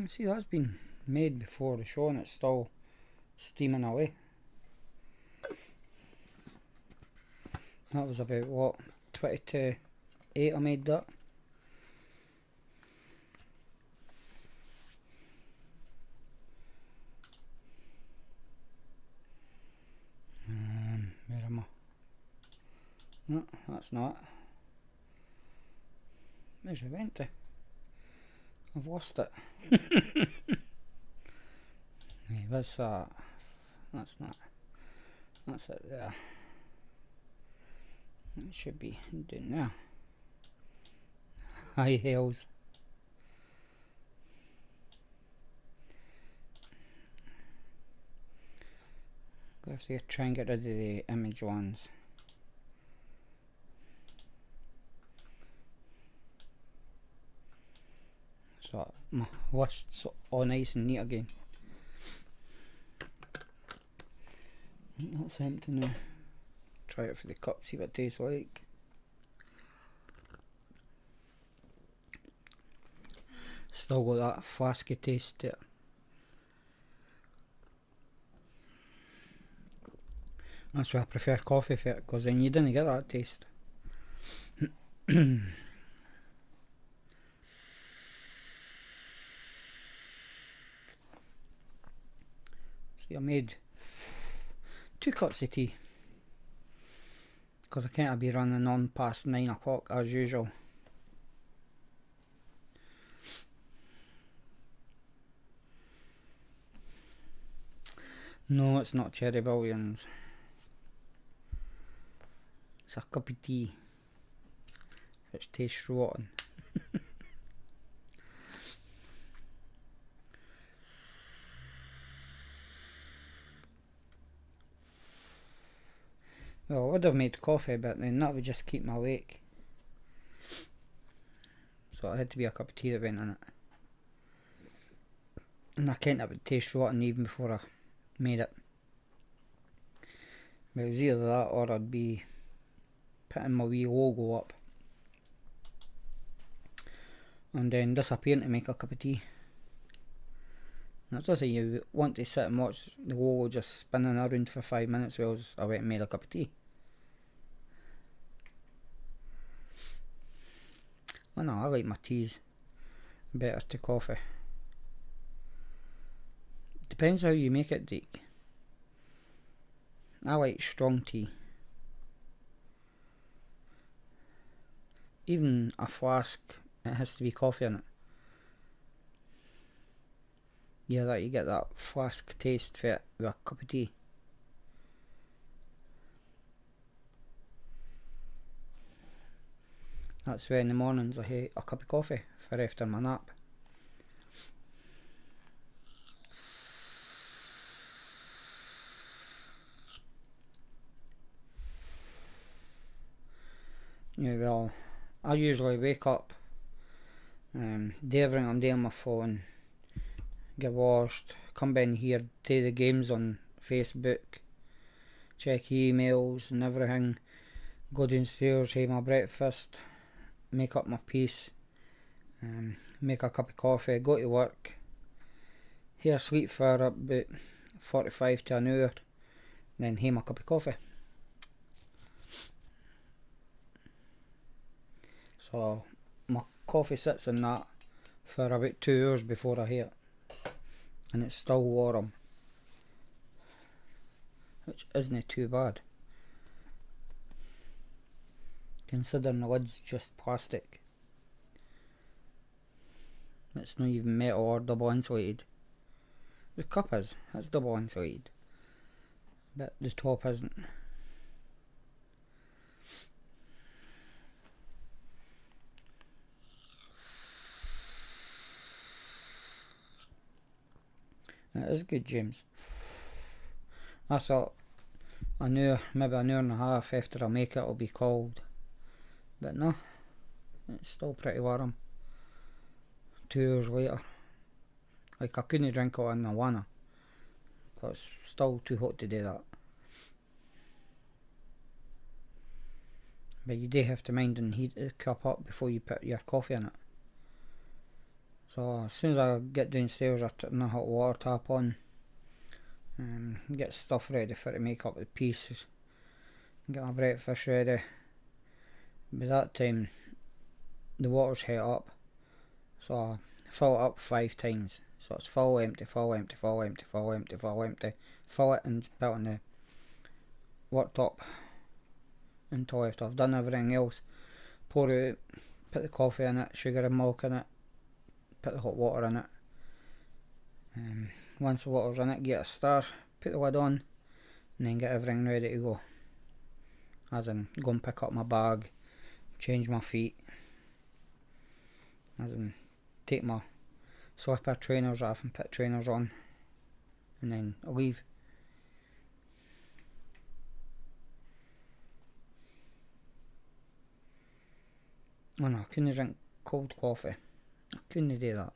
See, that's been made before the show and it's still steaming away. That was about what, 20 to 8 I made that. Where am I? No, that's not. Where's it went to? I've lost it. Hey, what's that? That's not. That's it there. It should be down there. High heels. I have to try and get rid of the image ones. So my list's all nice and neat again. That's empty now. Try it for the cup, see what it tastes like. Still got that flasky taste to it. That's why I prefer coffee for it, because then you didn't get that taste. See, I made 2 cups of tea, because I can't be running on past 9 o'clock as usual. No, it's not Cherry Billions. It's a cup of tea which tastes rotten. Well, I would have made coffee, but then that would just keep me awake. So it had to be a cup of tea that went in it. And I can't, it would taste rotten even before I made it. But it was either that or I'd be putting my wee logo up and then disappearing to make a cup of tea. And that's just you want to sit and watch the logo just spinning around for 5 minutes while I went and made a cup of tea. Well, no, I like my teas better to coffee. Depends how you make it, Deke. I like strong tea. Even a flask, it has to be coffee in it. Yeah, that you get that flask taste for it with a cup of tea. That's why in the mornings I hate a cup of coffee for after my nap. Yeah, well, I usually wake up, do everything I'm doing on my phone, get washed, come in here, do the games on Facebook, check emails and everything, go downstairs, have my breakfast, make up my peace, make a cup of coffee, go to work, have a sleep for about 45 to an hour, then have my cup of coffee. So my coffee sits in that for about 2 hours before I heat it, and it's still warm, which isn't too bad considering the lid's just plastic. It's not even metal or double insulated. The cup is, it's double insulated, but the top isn't. It is good, James. I thought maybe an hour and a half after I make it it'll be cold, but no, it's still pretty warm. 2 hours later, like I couldn't drink it in a wanna, but it's still too hot to do that. But you do have to mind and heat the cup up before you put your coffee in it. So as soon as I get downstairs, I turn the hot water tap on, get stuff ready for to make up the pieces, get my breakfast ready. By that time the water's heat up, so I fill it up 5 times. So it's full, empty, full, empty, full, empty, full, empty, full, empty. Fill it and put it on the worktop until after I've done everything else. Pour it out, put the coffee in it, sugar and milk in it, put the hot water in it. Once the water's in it, get a stir, put the lid on, and then get everything ready to go. As in, go and pick up my bag, change my feet, as in, take my slipper trainers off and put trainers on, and then leave. Oh no, I couldn't drink cold coffee. I couldn't do that.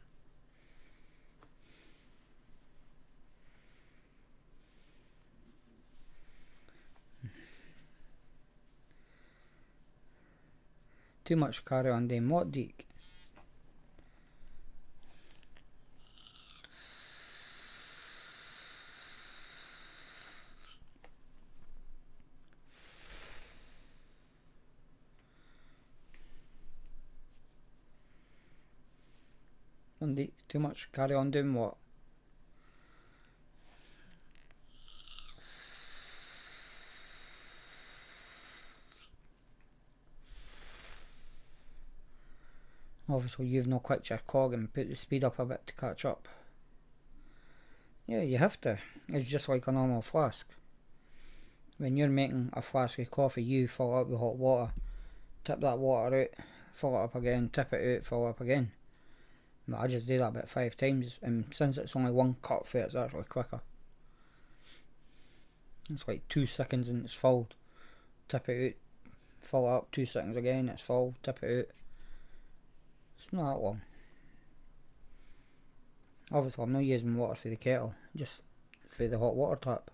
Too much carry on doing what, Deke? Deke, too much carry on doing what? Obviously you've not quit your cog and put the speed up a bit to catch up. Yeah, you have to. It's just like a normal flask. When you're making a flask of coffee, you fill it up with hot water, tip that water out, fill it up again, tip it out, fill it up again. But I just do that about 5 times, and since it's only 1 cup for it, it's actually quicker. It's like 2 seconds and it's filled. Tip it out, fill it up, 2 seconds again, it's full, tip it out. It's not that long. Obviously I'm not using water for the kettle, just for the hot water tap.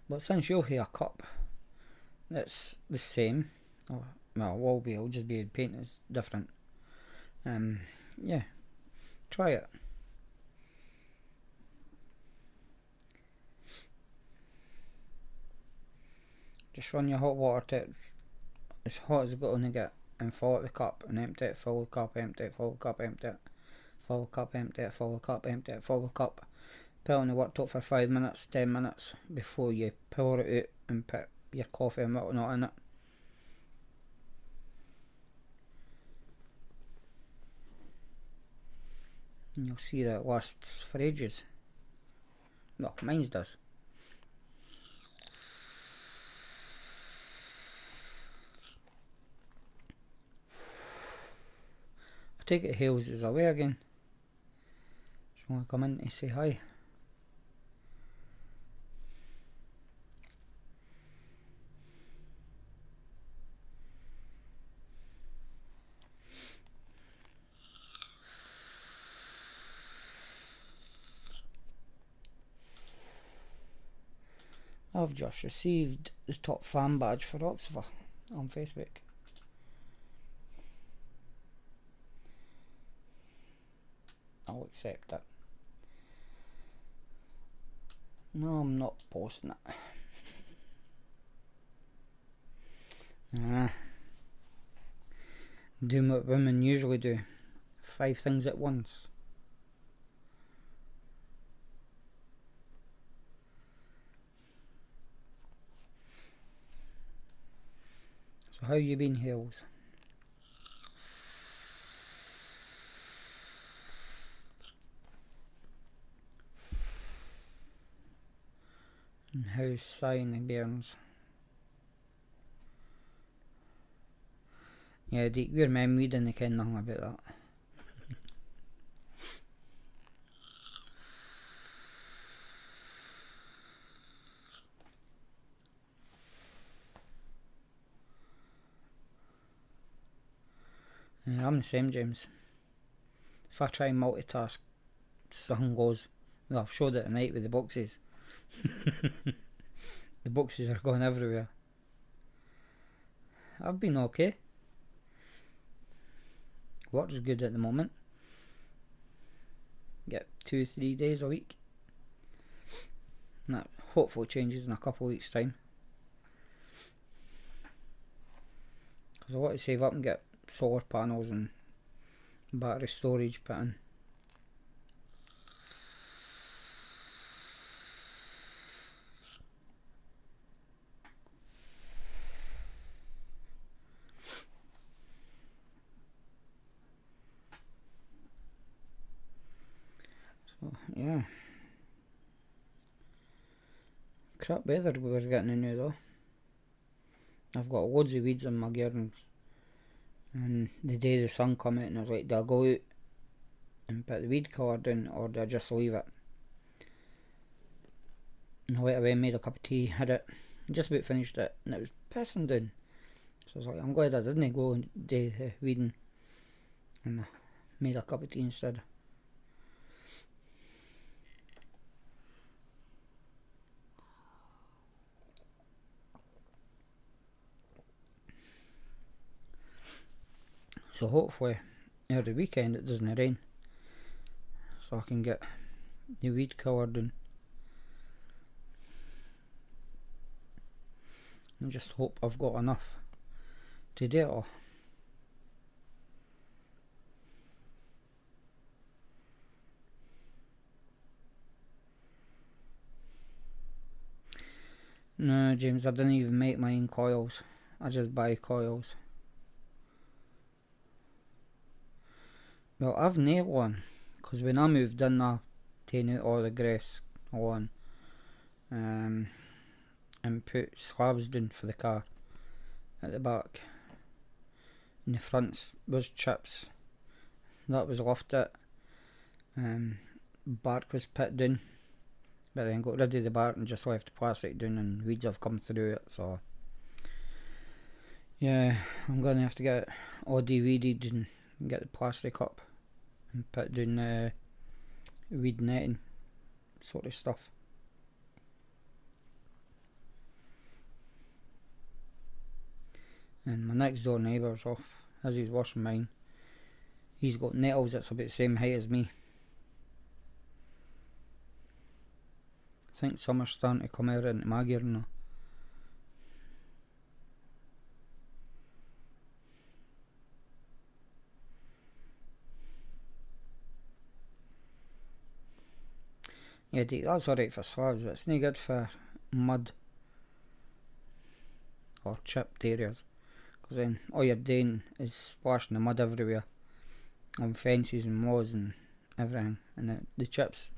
But since you'll have a cup that's the same, or well, will be, it'll just be the paint is different. Yeah, try it. Just run your hot water to it as hot as it's going to get, and fill it the cup, and empty it, fill the cup, empty it, fill the cup, empty it, fill the cup, empty it, fill the cup, empty it, fill the cup. Put it on the worktop for 5 minutes, 10 minutes before you pour it out and put your coffee and whatnot in it. And you'll see that it lasts for ages. Well, mine does. I take it Hales is away again. Just want to come in to say hi. I've just received the top fan badge for Oxford on Facebook. I'll accept it. No, I'm not posting it. Doing what women usually do. 5 things at once. So how you been, Hales? And how's Sign and Bairns? Yeah, your mum, we didn't ken nothing about that. Yeah, I'm the same, James. If I try and multitask, something goes. Well, I've showed it tonight with the boxes. The boxes are going everywhere. I've been okay. Work's good at the moment. Get 2-3 days a week. That hopefully changes in a couple of weeks' time. Because I want to save up and get solar panels and battery storage put in. So yeah, crap weather we were getting into though. I've got loads of weeds in my gardens, and the day the sun come out, and I was like, do I go out and put the weed killer down, or do I just leave it? And I went away and made a cup of tea, had it, just about finished it, and it was pissing down. So I was like, I'm glad I didn't go and do the weeding, and I made a cup of tea instead. So hopefully over the weekend it doesn't rain, so I can get the weed killer done. And just hope I've got enough to do it all. No, James, I didn't even make my own coils. I just buy coils. Well, I've nailed one, because when I moved in, I taken out all the grass on, and put slabs down for the car at the back. In the front was chips, that was lifted. Bark was put down, but then got rid of the bark and just left the plastic down, and weeds have come through it. So yeah, I'm gonna have to get it all de-weeded and get the plastic up and put down the weed netting sort of stuff. And my next door neighbour's off, as he's washing mine, he's got nettles that's about the same height as me. I think summer's starting to come out into my garden now. Yeah, that's alright for slabs, but it's no good for mud or chipped areas, because then all you're doing is splashing the mud everywhere on fences and walls and everything, and the chips,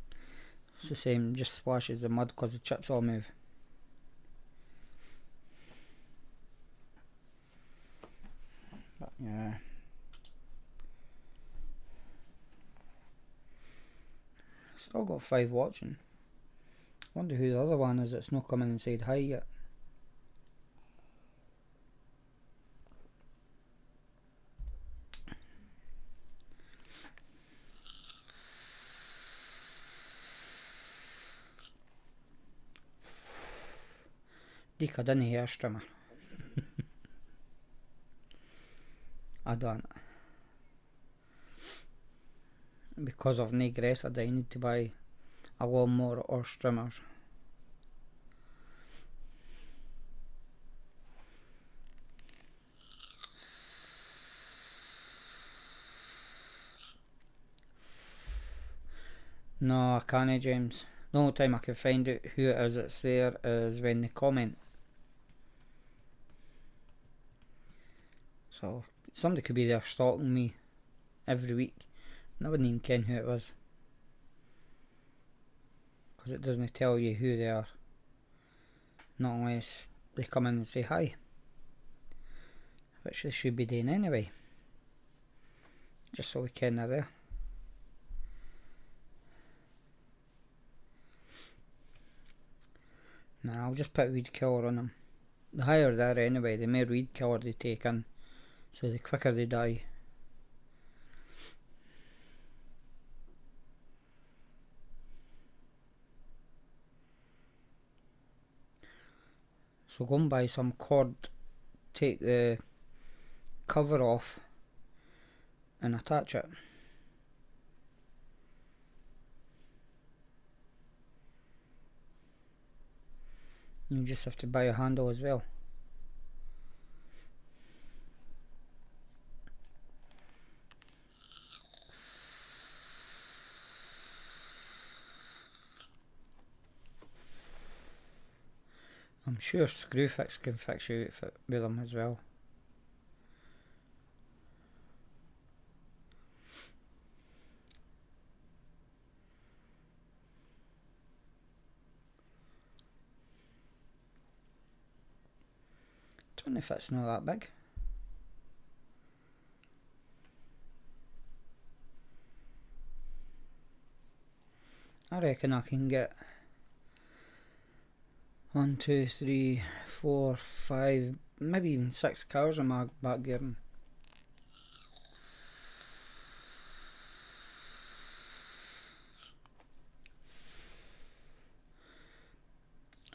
it's the same, just splashes the mud because the chips all move. But yeah, still got 5 watching. Wonder who the other one is that's not coming and said hi yet. Dick, I didn't hear Strimmer. I don't. Because of no grass, I need to buy a lawnmower or trimmers. No, I can't, James. The only time I can find out who it is that's there is when they comment. So, somebody could be there stalking me every week, and I wouldn't even ken who it was. Because it doesn't tell you who they are. Not unless they come in and say hi. Which they should be doing anyway. Just so we ken they're there. Nah, I'll just put weed killer on them. The higher they're anyway, the more weed killer they take in. So the quicker they die. So go and buy some cord, take the cover off and attach it. You just have to buy a handle as well. I'm sure Screwfix can fix you with them as well. I don't know if it's not that big. I reckon I can get 1, 2, 3, 4, 5, maybe even 6 cars in my back gearing.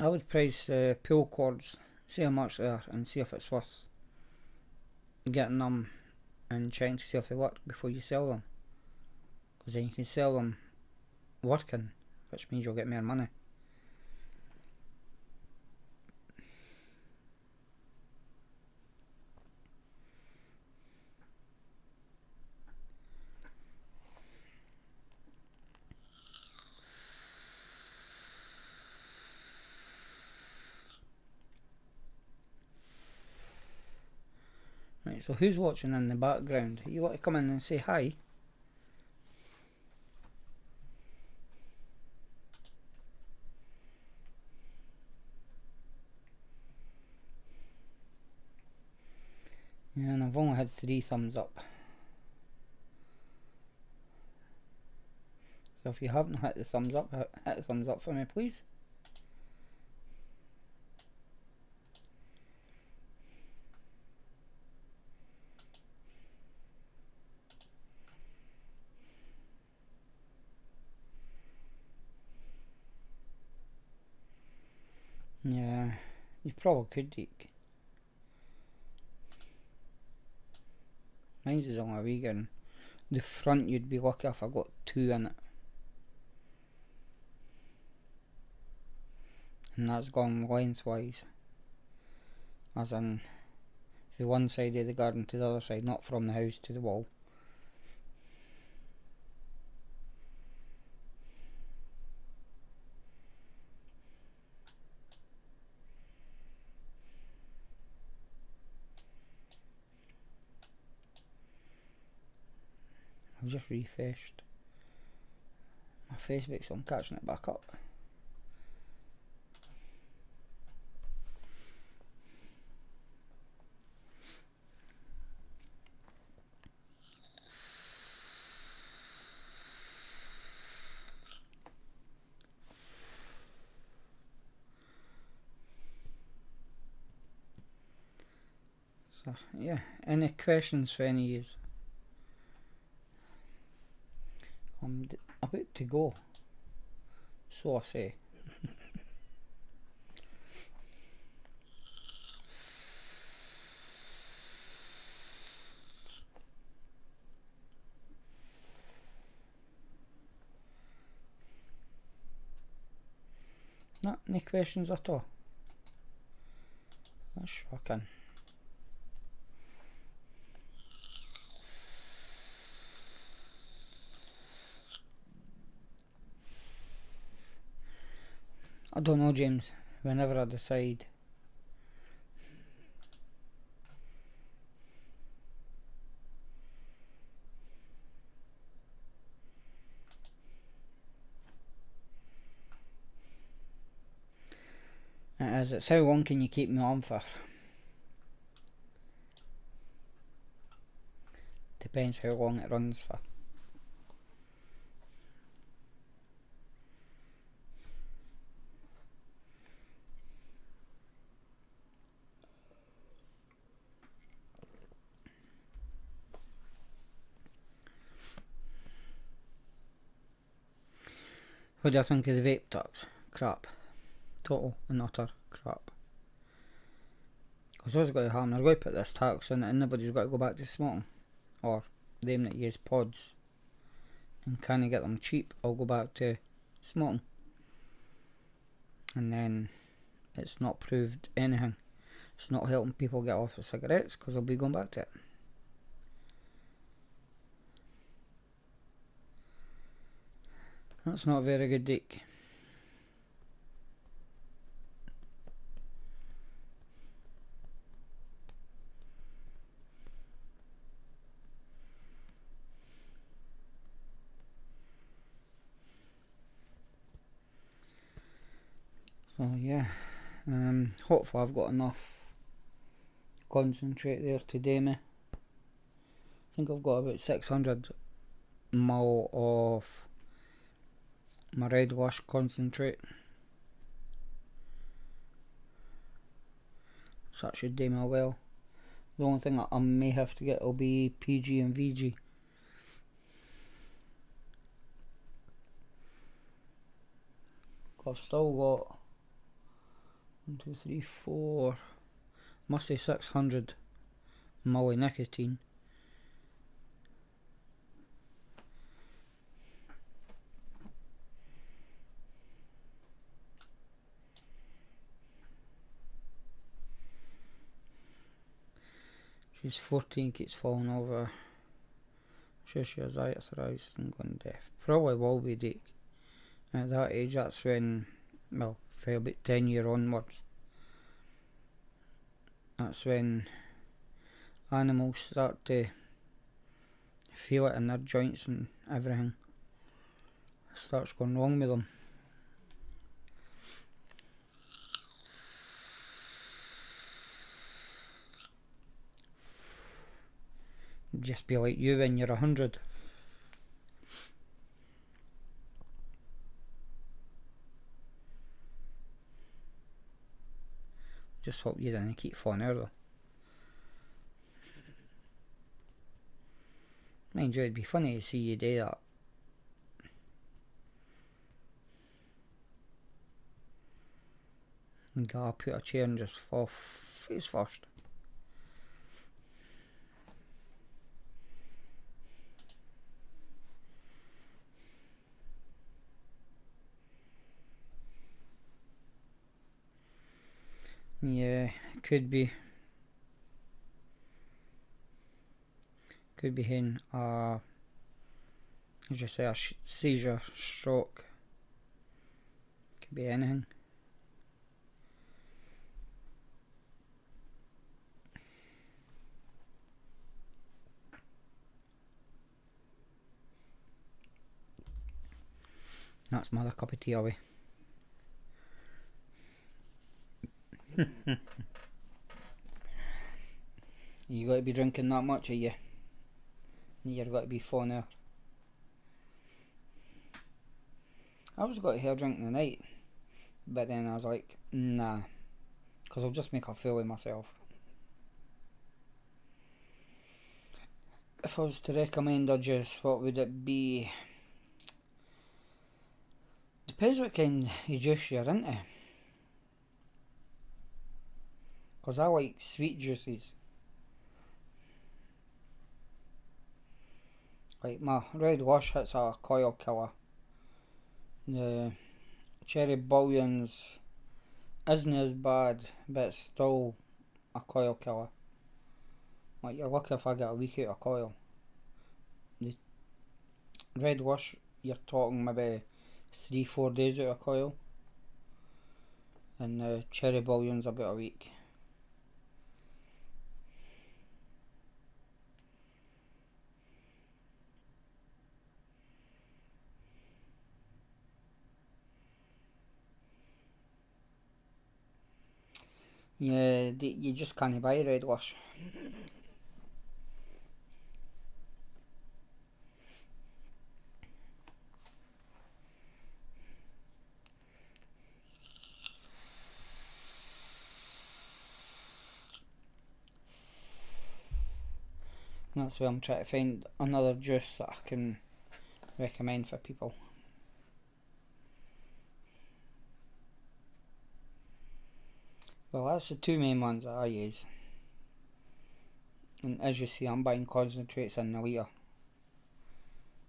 I would price pull cords, see how much they are, and see if it's worth getting them and checking to see if they work before you sell them. Because then you can sell them working, which means you'll get more money. Right, so who's watching in the background? You want to come in and say hi? Yeah, and I've only had 3 thumbs up. So if you haven't hit the thumbs up, hit the thumbs up for me, please. Yeah, you probably could, Deke. Mine's is only a wee gun. The front, you'd be lucky if I got 2 in it. And that's gone lengthwise. As in, from one side of the garden to the other side, not from the house to the wall. I've just refreshed my Facebook, so I'm catching it back up. So yeah, any questions for any of you? I'm about to go, so I say. Not any questions at all. That's shocking. I don't know, James. Whenever I decide. It is. It's how long can you keep me on for? Depends how long it runs for. What do you think of the vape tax? Crap. Total and utter crap. Because what's going to happen? They're going to put this tax on it and nobody's got to go back to smoking. Or them that use pods and can't get them cheap, I'll go back to smoking. And then it's not proved anything. It's not helping people get off of cigarettes because I'll be going back to it. That's not a very good deek. So yeah, hopefully I've got enough concentrate there today, me. I think I've got about 600 ml of my Red Lush concentrate. So that should do me well. The only thing I may have to get will be PG and VG. I've still got 1, 2, 3, 4, must be 600 ml of nicotine. She's 14, keeps falling over. Sure she has arthritis and gone deaf. Probably will be Dick. At that age, that's when, well, for about 10 year onwards, that's when animals start to feel it in their joints and everything. It starts going wrong with them. Just be like you when you're 100. Just hope you didn't keep falling out though. Mind you, it'd be funny to see you do that. And go up, put a chair and just fall face first. Yeah, could be having as you say, a seizure, stroke. Could be anything. That's my other cup of tea away. You got to be drinking that much, are you? You've got to be phone there. I was got to hair drink tonight, but then I was like, nah, because I'll just make a fool of myself. If I was to recommend a juice, what would it be? Depends what kind of juice you're into. Because I like sweet juices. Like my red wash hits a coil killer. The cherry bouillons isn't as bad, but it's still a coil killer. Like, you're lucky if I get a week out of coil. The red wash, you're talking maybe 3-4 days out of coil. And the cherry bouillon's about a week. Yeah, you just can't buy red wash. That's why I'm trying to find another juice that I can recommend for people. Well, that's the two main ones that I use. And as you see, I'm buying concentrates in the litre.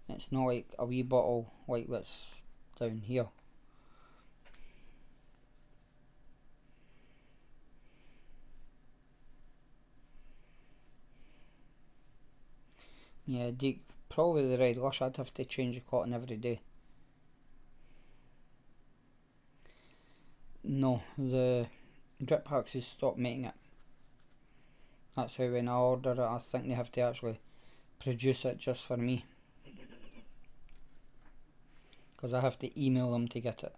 It's not like a wee bottle like what's down here. Yeah, probably the red wash, I'd have to change the cotton every day. No, the drip packs has stopped making it. That's how when I order it, I think they have to actually produce it just for me. Because I have to email them to get it.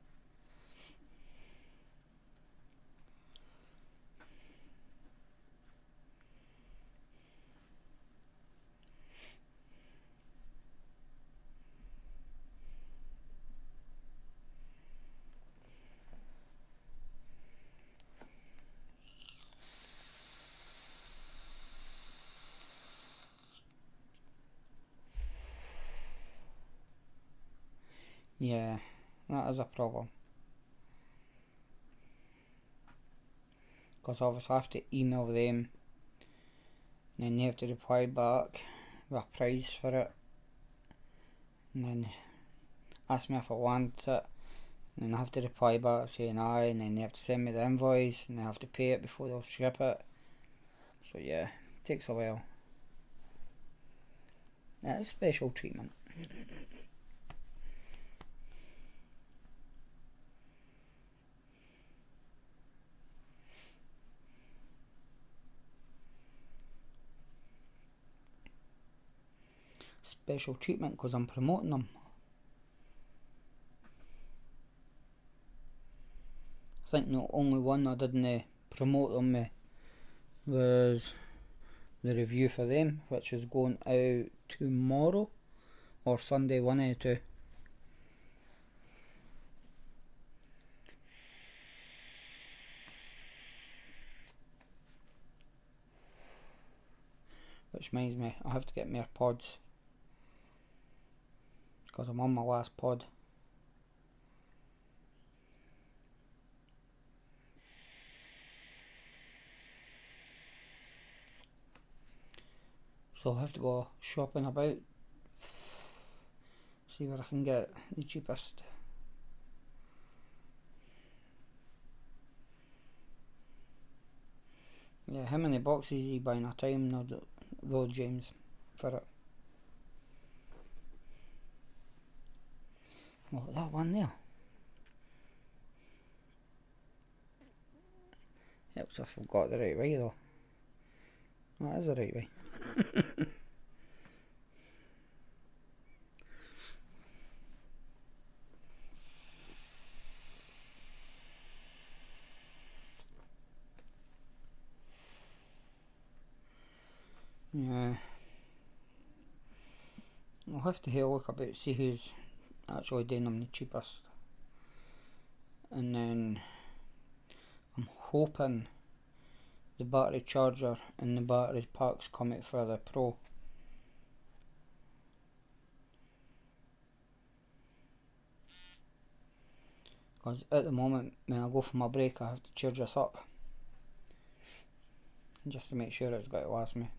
Yeah, that is a problem. Because obviously I have to email them, and then they have to reply back with a price for it, and then ask me if I want it, and then I have to reply back saying aye, and then they have to send me the invoice, and I have to pay it before they'll ship it. So yeah, it takes a while. That's special treatment. Special treatment because I'm promoting them. I think the only one I didn't promote them with was the review for them, which is going out tomorrow or Sunday, one of the two. Which reminds me, I have to get more pods because I'm on my last pod. So I'll have to go shopping about, see where I can get the cheapest. Yeah, how many boxes you buying a time though, James, for it? Well, that one there. Helps if I've got the right way though. That is the right way. Yeah. I'll have to have a look about, see who's actually doing them the cheapest. And then I'm hoping the battery charger and the battery packs come out for the Pro. Because at the moment when I go for my break I have to charge this up just to make sure it's going to last me.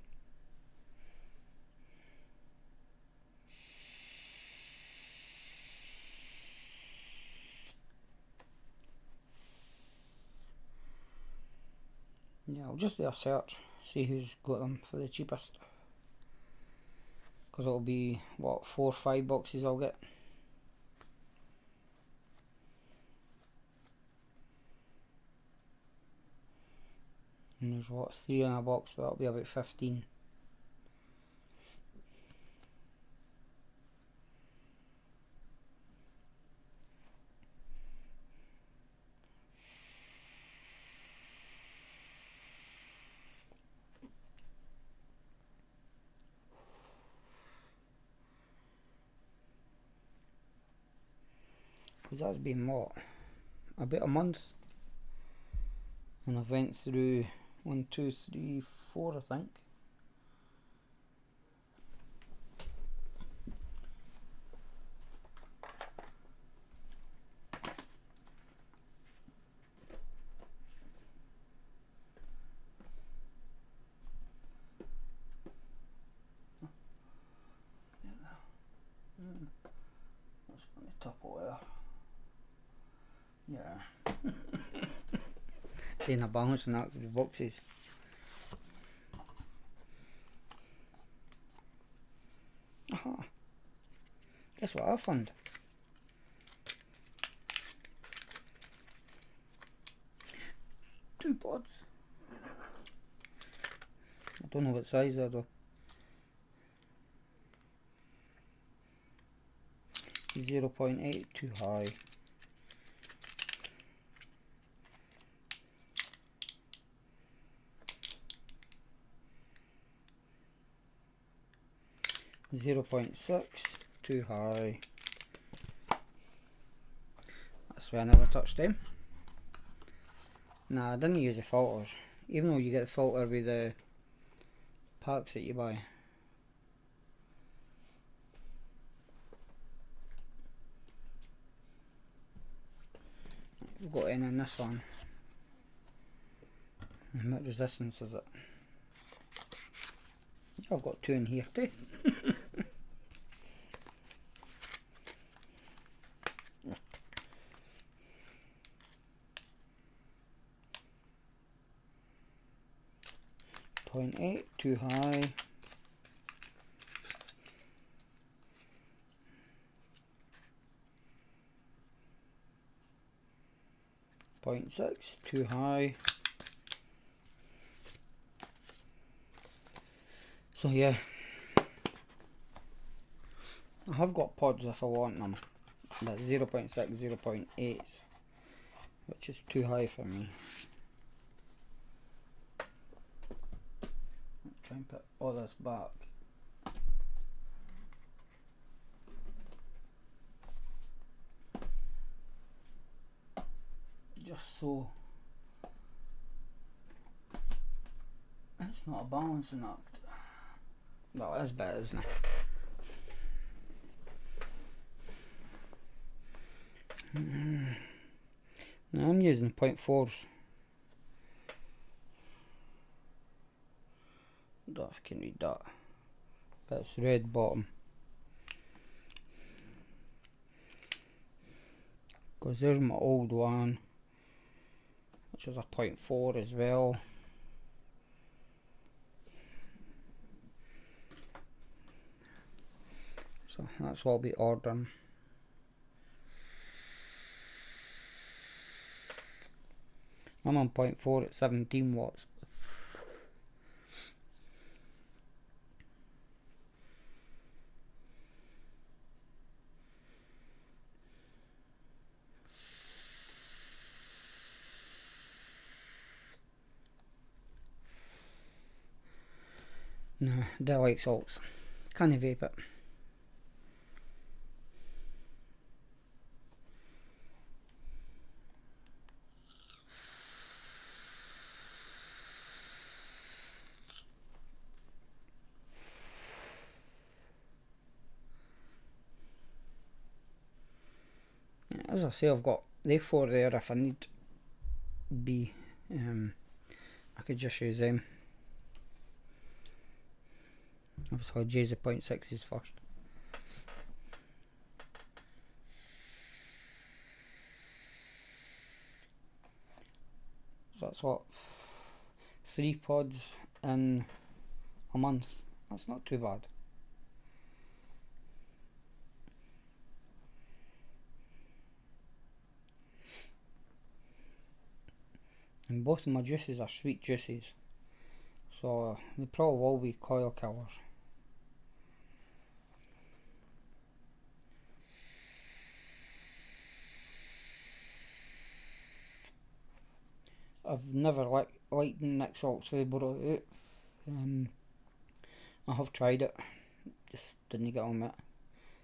Yeah, I'll just do a search, see who's got them for the cheapest. Because it'll be, what, 4 or 5 boxes I'll get. And there's what, 3 in a box, so that'll be about 15. Because that's been what, about a month, and I've went through 1, 2, 3, 4 I think. That's on the top of there. Yeah. Doing a balancing act with the boxes. Aha. Guess what I found? Two pods. I don't know what size they're though. 0.8 too high. .6 too high. That's why I never touched them. Nah, I didn't use the filters, even though you get the filter with the packs that you buy. We've got in this one. And what resistance is it? I've got 2 in here too. 0.8 too high. .6 too high. So yeah, I have got pods if I want them, but 0.6, 0.8, which is too high for me. Try and put all this back. Just so it's not a balancing act. Well, it is better, isn't it? Now I'm using 0.4s. I don't know if you can read that, but it's red bottom. Because there's my old one, which is a 0.4 as well. So that's what I'll be ordering. I'm on 0.4 at 17 watts. No, do like salts. Can't vape it. As I say, I've got they four there. If I need B, I could just use them. Obviously, I'll use the 0.6s first. So that's what, 3 pods in a month. That's not too bad. And both of my juices are sweet juices, so they probably will be coil killers. I've never liked Nick Salt's Vape out. I have tried it, just didn't get on with it.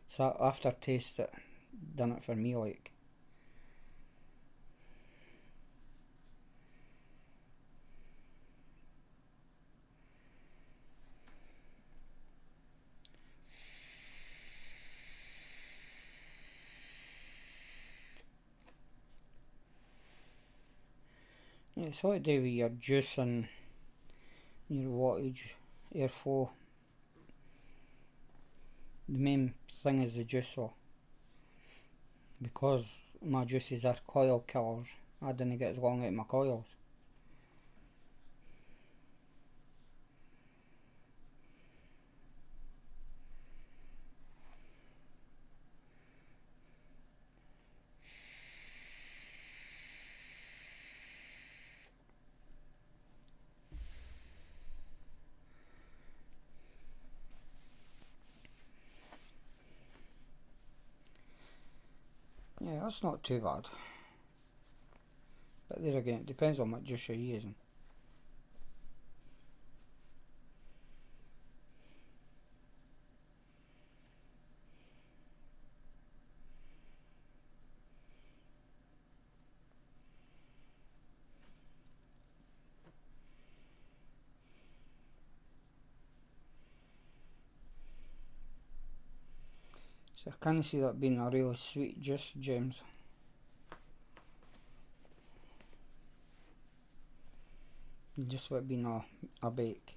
So aftertaste it done it for me like. Yeah, it's what to do with your juice and your wattage, airflow. The main thing is the juice, so because my juices are coil killers, I didn't get as long out of my coils. Yeah, that's not too bad. But there again, it depends on what juice you're using. So I can't see that being a really sweet juice, James. Just what being a bake.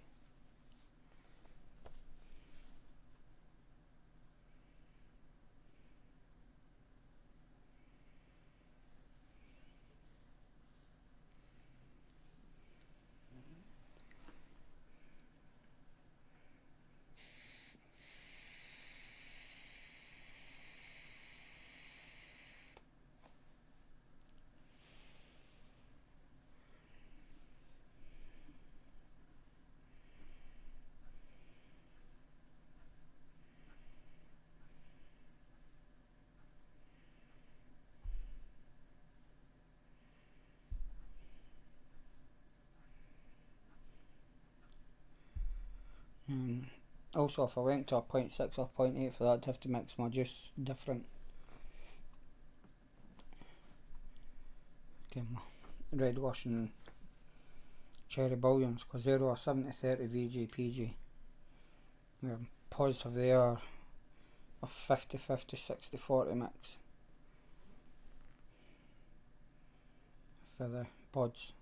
Also, if I went to a 0.6 or 0.8 for that, I'd have to mix my juice different. Okay, my red wash and cherry bouillons, because they're all 70-30 VG/PG. We're positive they are a 50-50, 60-40 mix for the pods.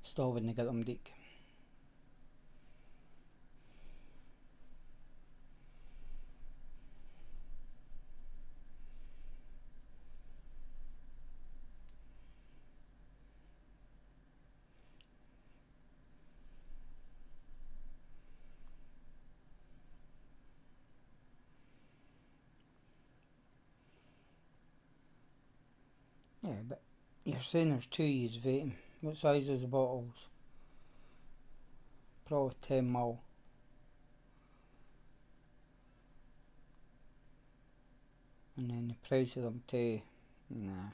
Still wouldn't get them deep. You're saying there's 2 use vaping. What size is the bottles? Probably 10ml. And then the price of them too. Nah.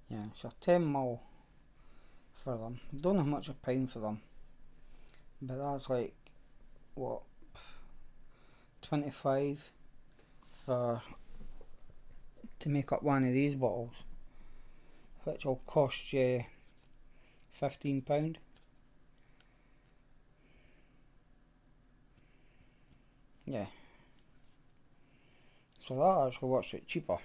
Yeah, so 10ml for them. I don't know how much a pound for them, but that's like what, 25 for to make up one of these bottles, which will cost you £15. Yeah, so that actually works out cheaper.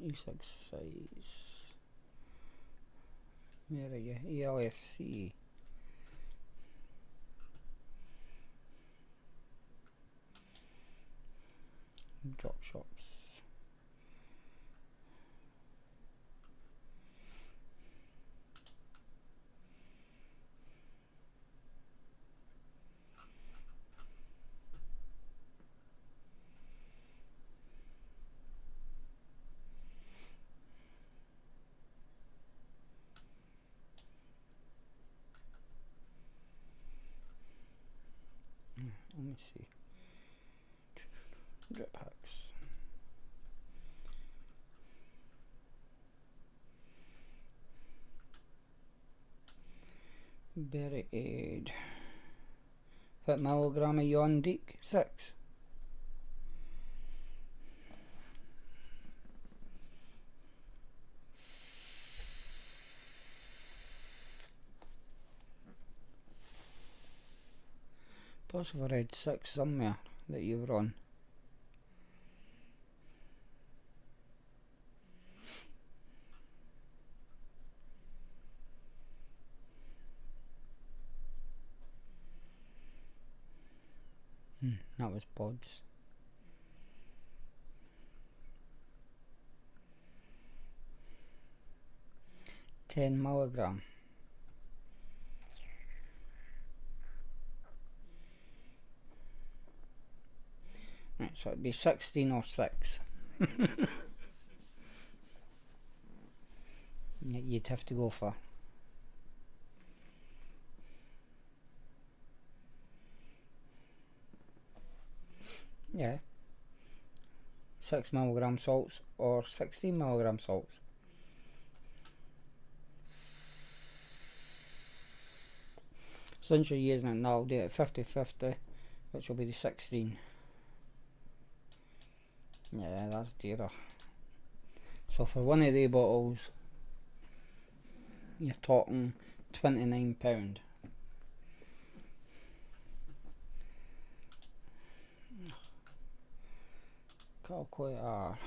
E6 size. Where are you? ELFC. Drop shops. Let me see. Drip packs. Berry Aid. What milligram of Yon Deek? 6. Possibly I read 6 somewhere that you were on. That was pods. £10mg. Right, so it'd be 16 or 6. You'd have to go for. Yeah. 6mg salts or 16mg salts. Since you're using it now, I'll do it 50-50, which will be the 16. Yeah, that's dearer. So for one of the bottles, you're talking £29. Calculator.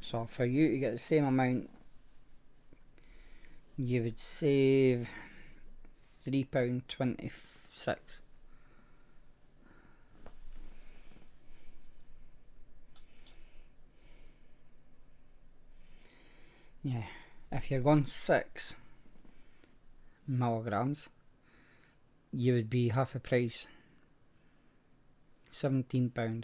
So for you to get the same amount, you would save £3.26. Yeah, if you're going 6 milligrams, you would be half the price, £17.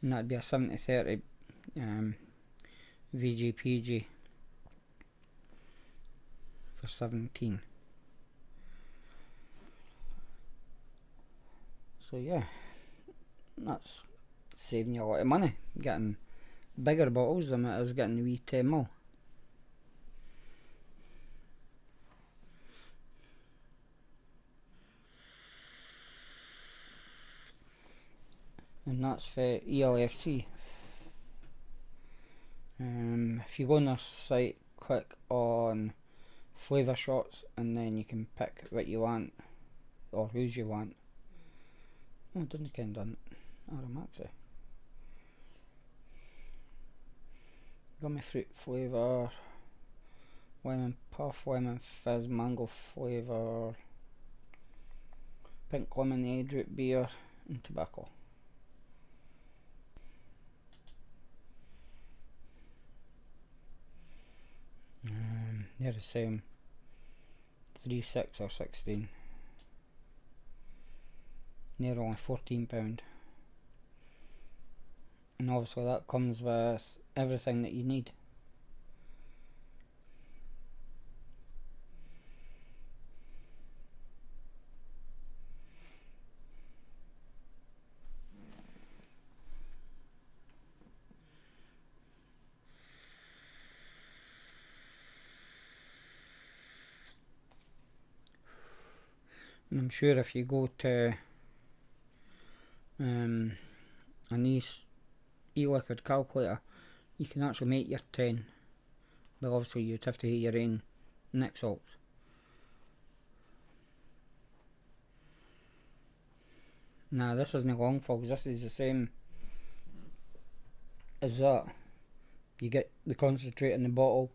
And that'd be a 70-30 VGPG for 17. So yeah, that's saving you a lot of money, getting bigger bottles than it is getting the wee 10ml. And that's for ELFC. If you go on their site, click on flavour shots, and then you can pick what you want or whose you want. Oh, I didn't kind of done Aramaxi. Gummy fruit flavour, lemon puff, lemon fizz, mango flavour, pink lemonade, root beer, and tobacco. They're the same. 3, 6 or 16. They're only £14. And obviously that comes with everything that you need. And I'm sure if you go to an e-liquid calculator, you can actually make your 10, but obviously you'd have to hit your own neck salts. Nah, this isn't long because this is the same as that. You get the concentrate in the bottle,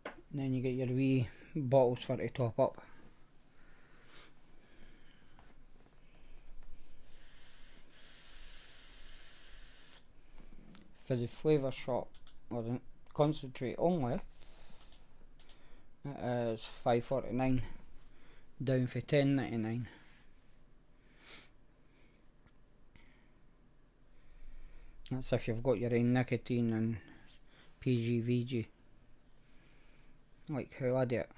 and then you get your wee bottles for to top up. For the flavour shot, or the concentrate only, it is $5.49, down for $10.99. That's if you've got your own nicotine and PGVG, like how I do it.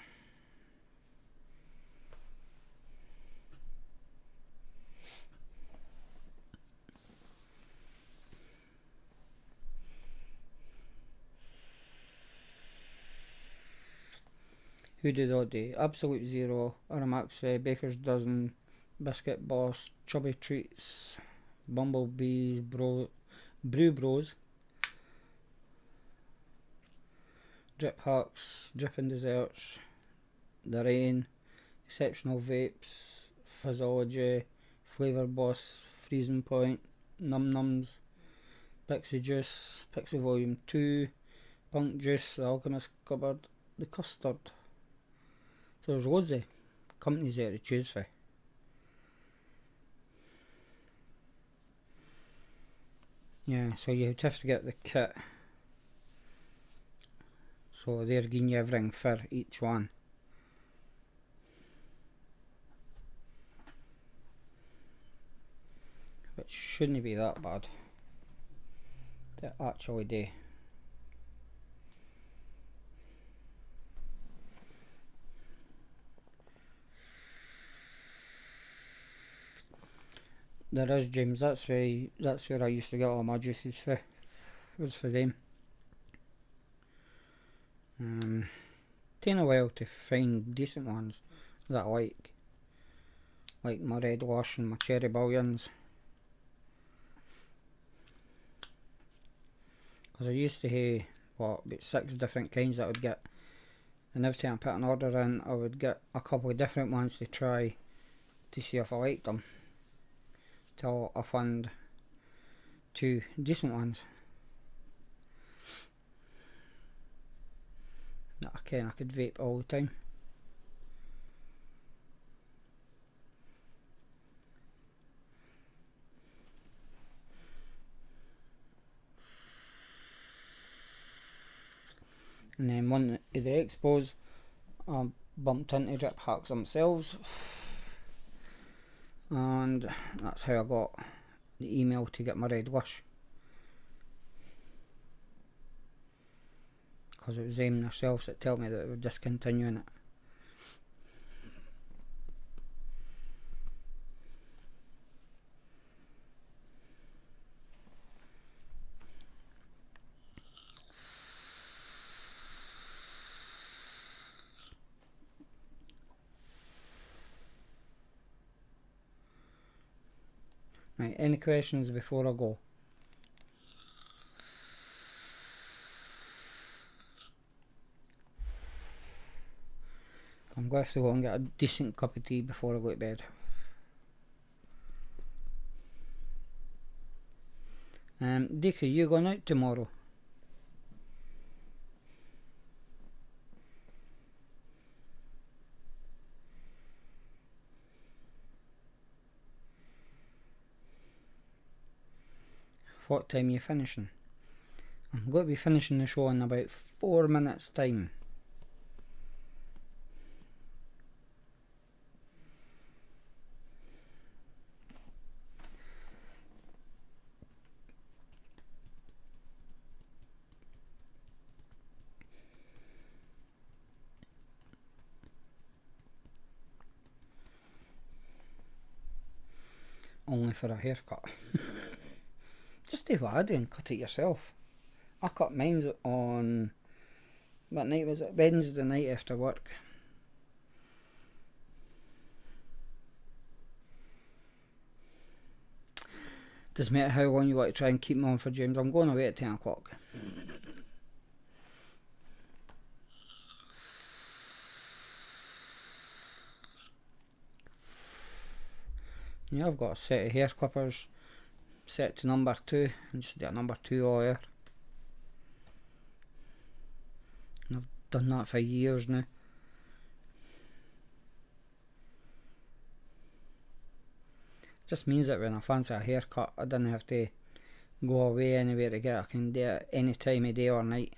Who did all day? Absolute Zero, Aramaxi, Baker's Dozen, Biscuit Boss, Chubby Treats, Bumblebees, Brew Bros, Drip Hacks, Drippin' Desserts, The Rain, Exceptional Vapes, Fizzology, Flavour Boss, Freezing Point, Num Nums, Pixie Juice, Pixie Volume 2, Punk Juice, The Alchemist Cupboard, The Custard. So there's loads of companies there to choose for. Yeah, so you'd have to get the kit. So they're giving you everything for each one. Which shouldn't be that bad to actually do. There is, James, that's where I used to get all my juices for. It was for them. Taking a while to find decent ones that I like my Red Wash and my Cherry Bullions. Because I used to have, about 6 different kinds that I would get. And every time I put an order in, I would get a couple of different ones to try to see if I liked them. Till I found 2 decent ones that I could vape all the time. And then one of the expos, I bumped into Drip Hacks themselves, and that's how I got the email to get my Red Wash, because it was them themselves that told me that they were discontinuing it. Right, any questions before I go? I'm going to have to go and get a decent cup of tea before I go to bed. Dick, are you going out tomorrow? What time are you finishing? I'm going to be finishing the show in about 4 minutes time. Only for a haircut. Just do what I do and cut it yourself. I cut mine on, what night was it? Wednesday night after work. Doesn't matter how long you want to try and keep them on for, James. I'm going away at 10 o'clock. Yeah, I've got a set of hair clippers set to number 2 and just do a number 2 all here. And I've done that for years now. Just means that when I fancy a haircut, I don't have to go away anywhere to get it. I can do it any time of day or night,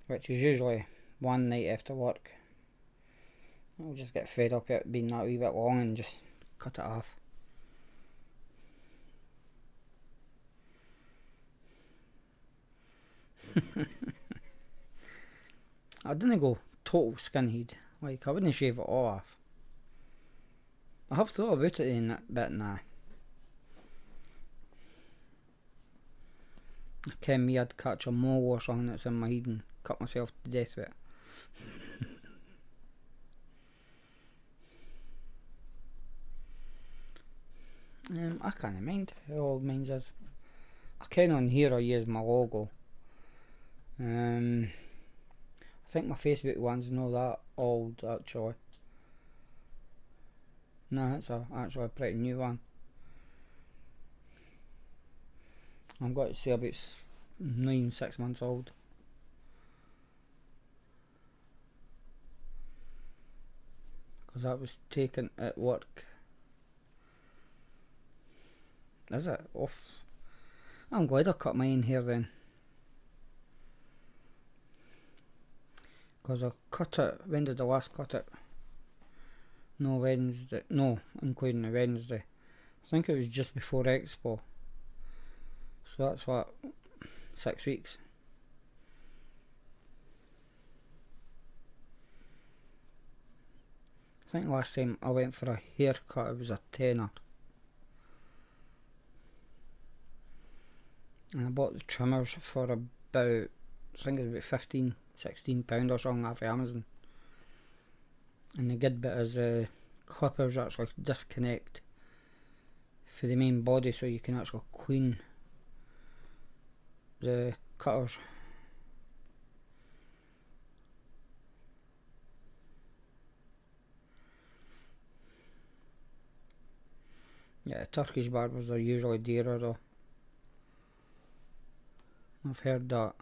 which is usually one night after work. I'll just get fed up at being that wee bit long and just cut it off. I didn't go total skinhead, like I wouldn't shave it all off. I have thought about it in a bit now. I ken me, I'd catch a mole or something that's in my head and cut myself to death with it. I can't mind how old mine is. I ken on here I use my logo. I think my Facebook one's not that old actually. No, it's actually a pretty new one. I've got to say about 6 months old. Because that was taken at work. Is it? Off. I'm glad I cut mine here then. Because I cut it, when did I last cut it? No, Wednesday, no, including the Wednesday. I think it was just before Expo. So that's what, 6 weeks. I think last time I went for a haircut it was a tenner. And I bought the trimmers for about, I think it was about £15-16 or something off Amazon. And the good bit is clippers actually disconnect for the main body, so you can actually clean the cutters. Yeah, Turkish barbers are usually dearer though. I've heard that.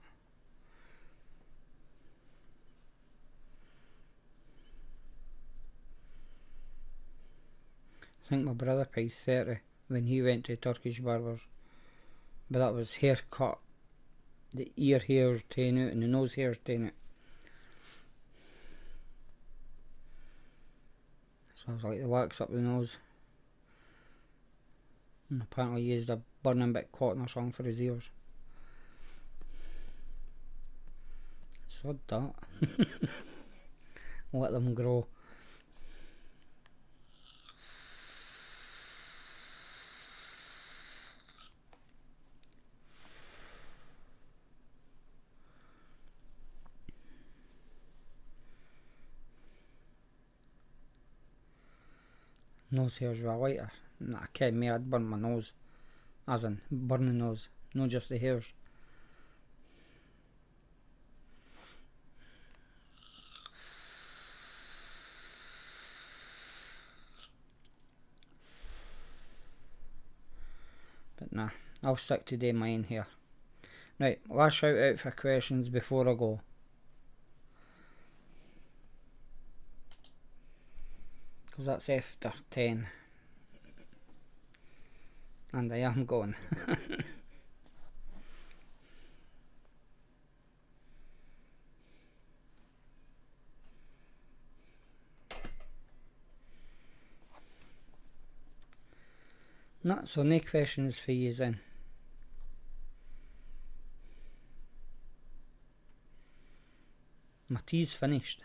I think my brother paid 30 when he went to Turkish barbers, but that was haircut, the ear hairs taken out and the nose hairs taken out. So I was like, the wax up the nose, and apparently used a burning bit of cotton or something for his ears. So that. Let them grow. Nose hairs with a lighter. Nah, kidding me, I'd burn my nose. As in, burn the nose, not just the hairs. I'll stick to doing mine here. Right, last shout out for questions before I go. Because that's after 10. And I am going. No, so no questions for you then. My tea's finished.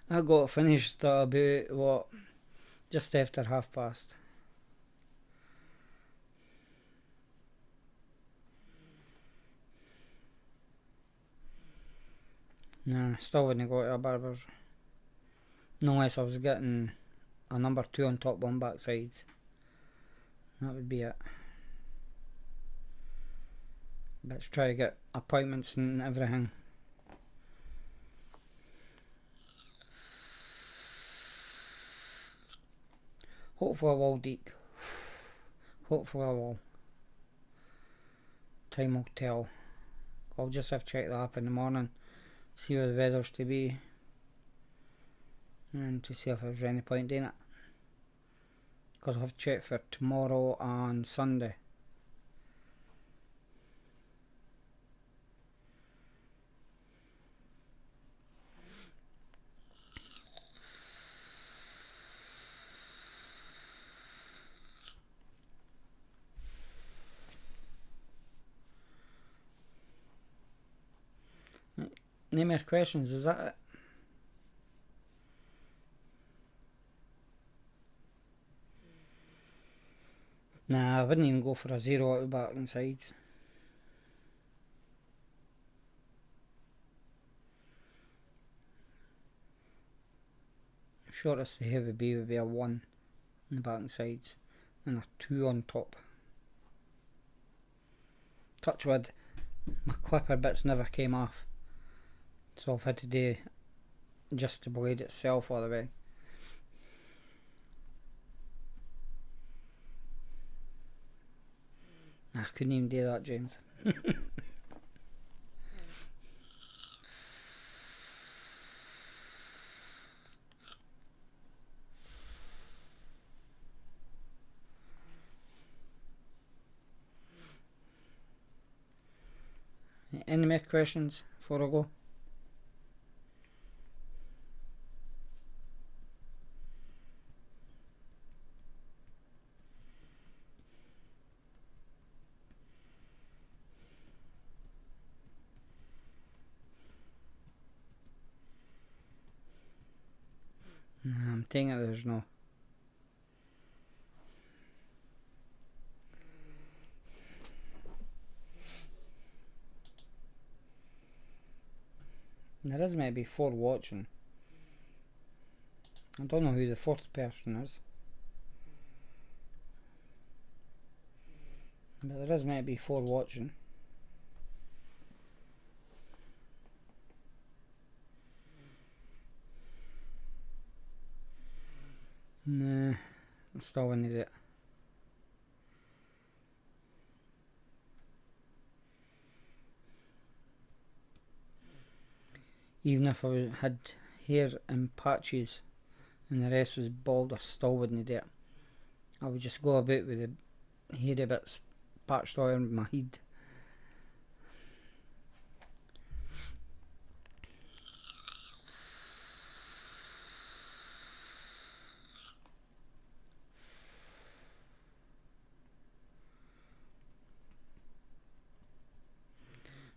I got finished about, what, just after past. No, still wouldn't go to a barber's. No, unless I was getting a number 2 on top, one backside. That would be it. Let's try to get appointments and everything. Hopefully I will, Deke. Hopefully I will. Time will tell. I'll just have to check the app in the morning, see where the weather's to be, and to see if there's any point in it. Because I'll have to check for tomorrow and Sunday. No more questions, is that it? Nah, I wouldn't even go for a 0 at the back and sides. Shortest they have would be a 1 on the back and sides and a 2 on top. Touch wood, my clipper bits never came off, so I've had to do just the blade itself all the way. I couldn't even do that, James. Any more questions before I go? I'm thinking there's no. There is maybe 4 watching. I don't know who the 4th person is. But there is maybe 4 watching. Nah, I still wouldn't do it. Even if I had hair in patches and the rest was bald, I still wouldn't do it. I would just go about with the hairy bits patched all around my head.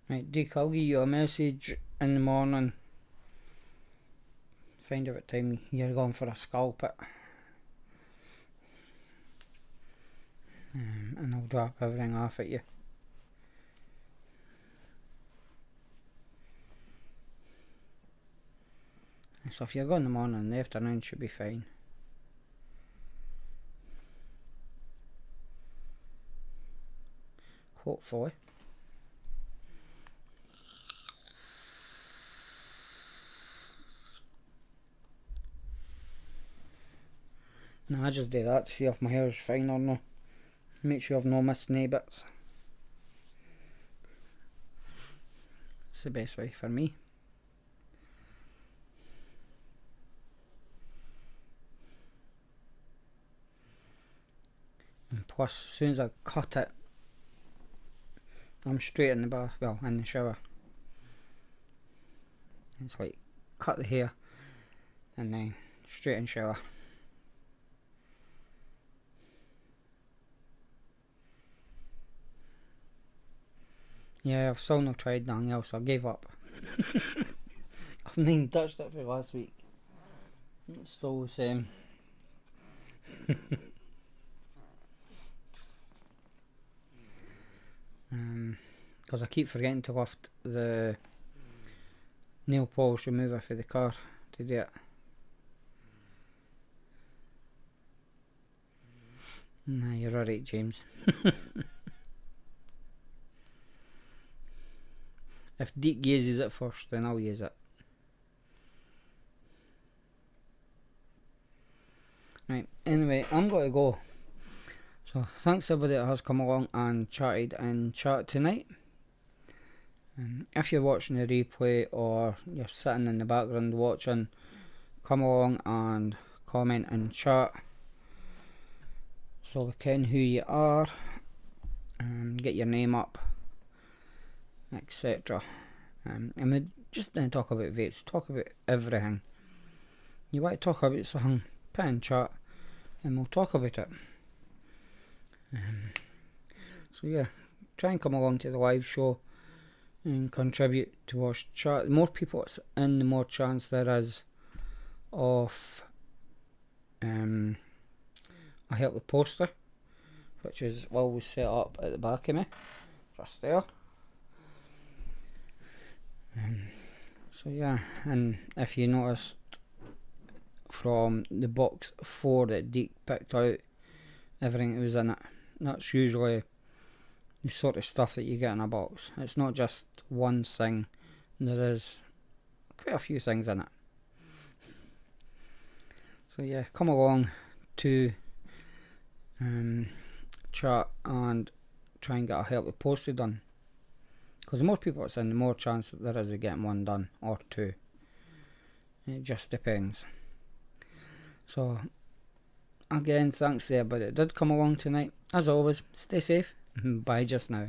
Right, Dick, I'll give you a message in the morning. Find out what time you're going for a scalp it. And I'll drop everything off at you. So if you're going in the morning, the afternoon should be fine. Hopefully. No, I just do that to see if my hair is fine or not. make sure I've no missed nae bits. It's the best way for me. And plus, as soon as I cut it, I'm straight in the bath, well, in the shower. It's like, cut the hair, and then straight in shower. Yeah, I've still not tried nothing else, I gave up. I've not even touched it for last week. It's still the same. Because I keep forgetting to lift the nail polish remover for the car to do it. Nah, you're alright, James. If Deke uses it first, then I'll use it. Right, anyway, I'm going to go. So, thanks everybody that has come along and chatted in chat tonight. If you're watching the replay or you're sitting in the background watching, come along and comment in chat so we can who you are, get your name up, etc. And we just didn't talk about vapes, talk about everything. You want to talk about something, put in chat and we'll talk about it. So yeah, try and come along to the live show and contribute towards chat. The more people it's in, the more chance there is of I help the poster, which is always set up at the back of me, just there. So yeah, and if you noticed from the box 4 that Deke picked out, everything that was in it, that's usually the sort of stuff that you get in a box. It's not just one thing, there is quite a few things in it. So yeah, come along to chat and try and get a help with poster done, because the more people it's in, the more chance that there is of getting one done or two. It just depends. So again, thanks there, but it did come along tonight. As always, stay safe. Bye just now.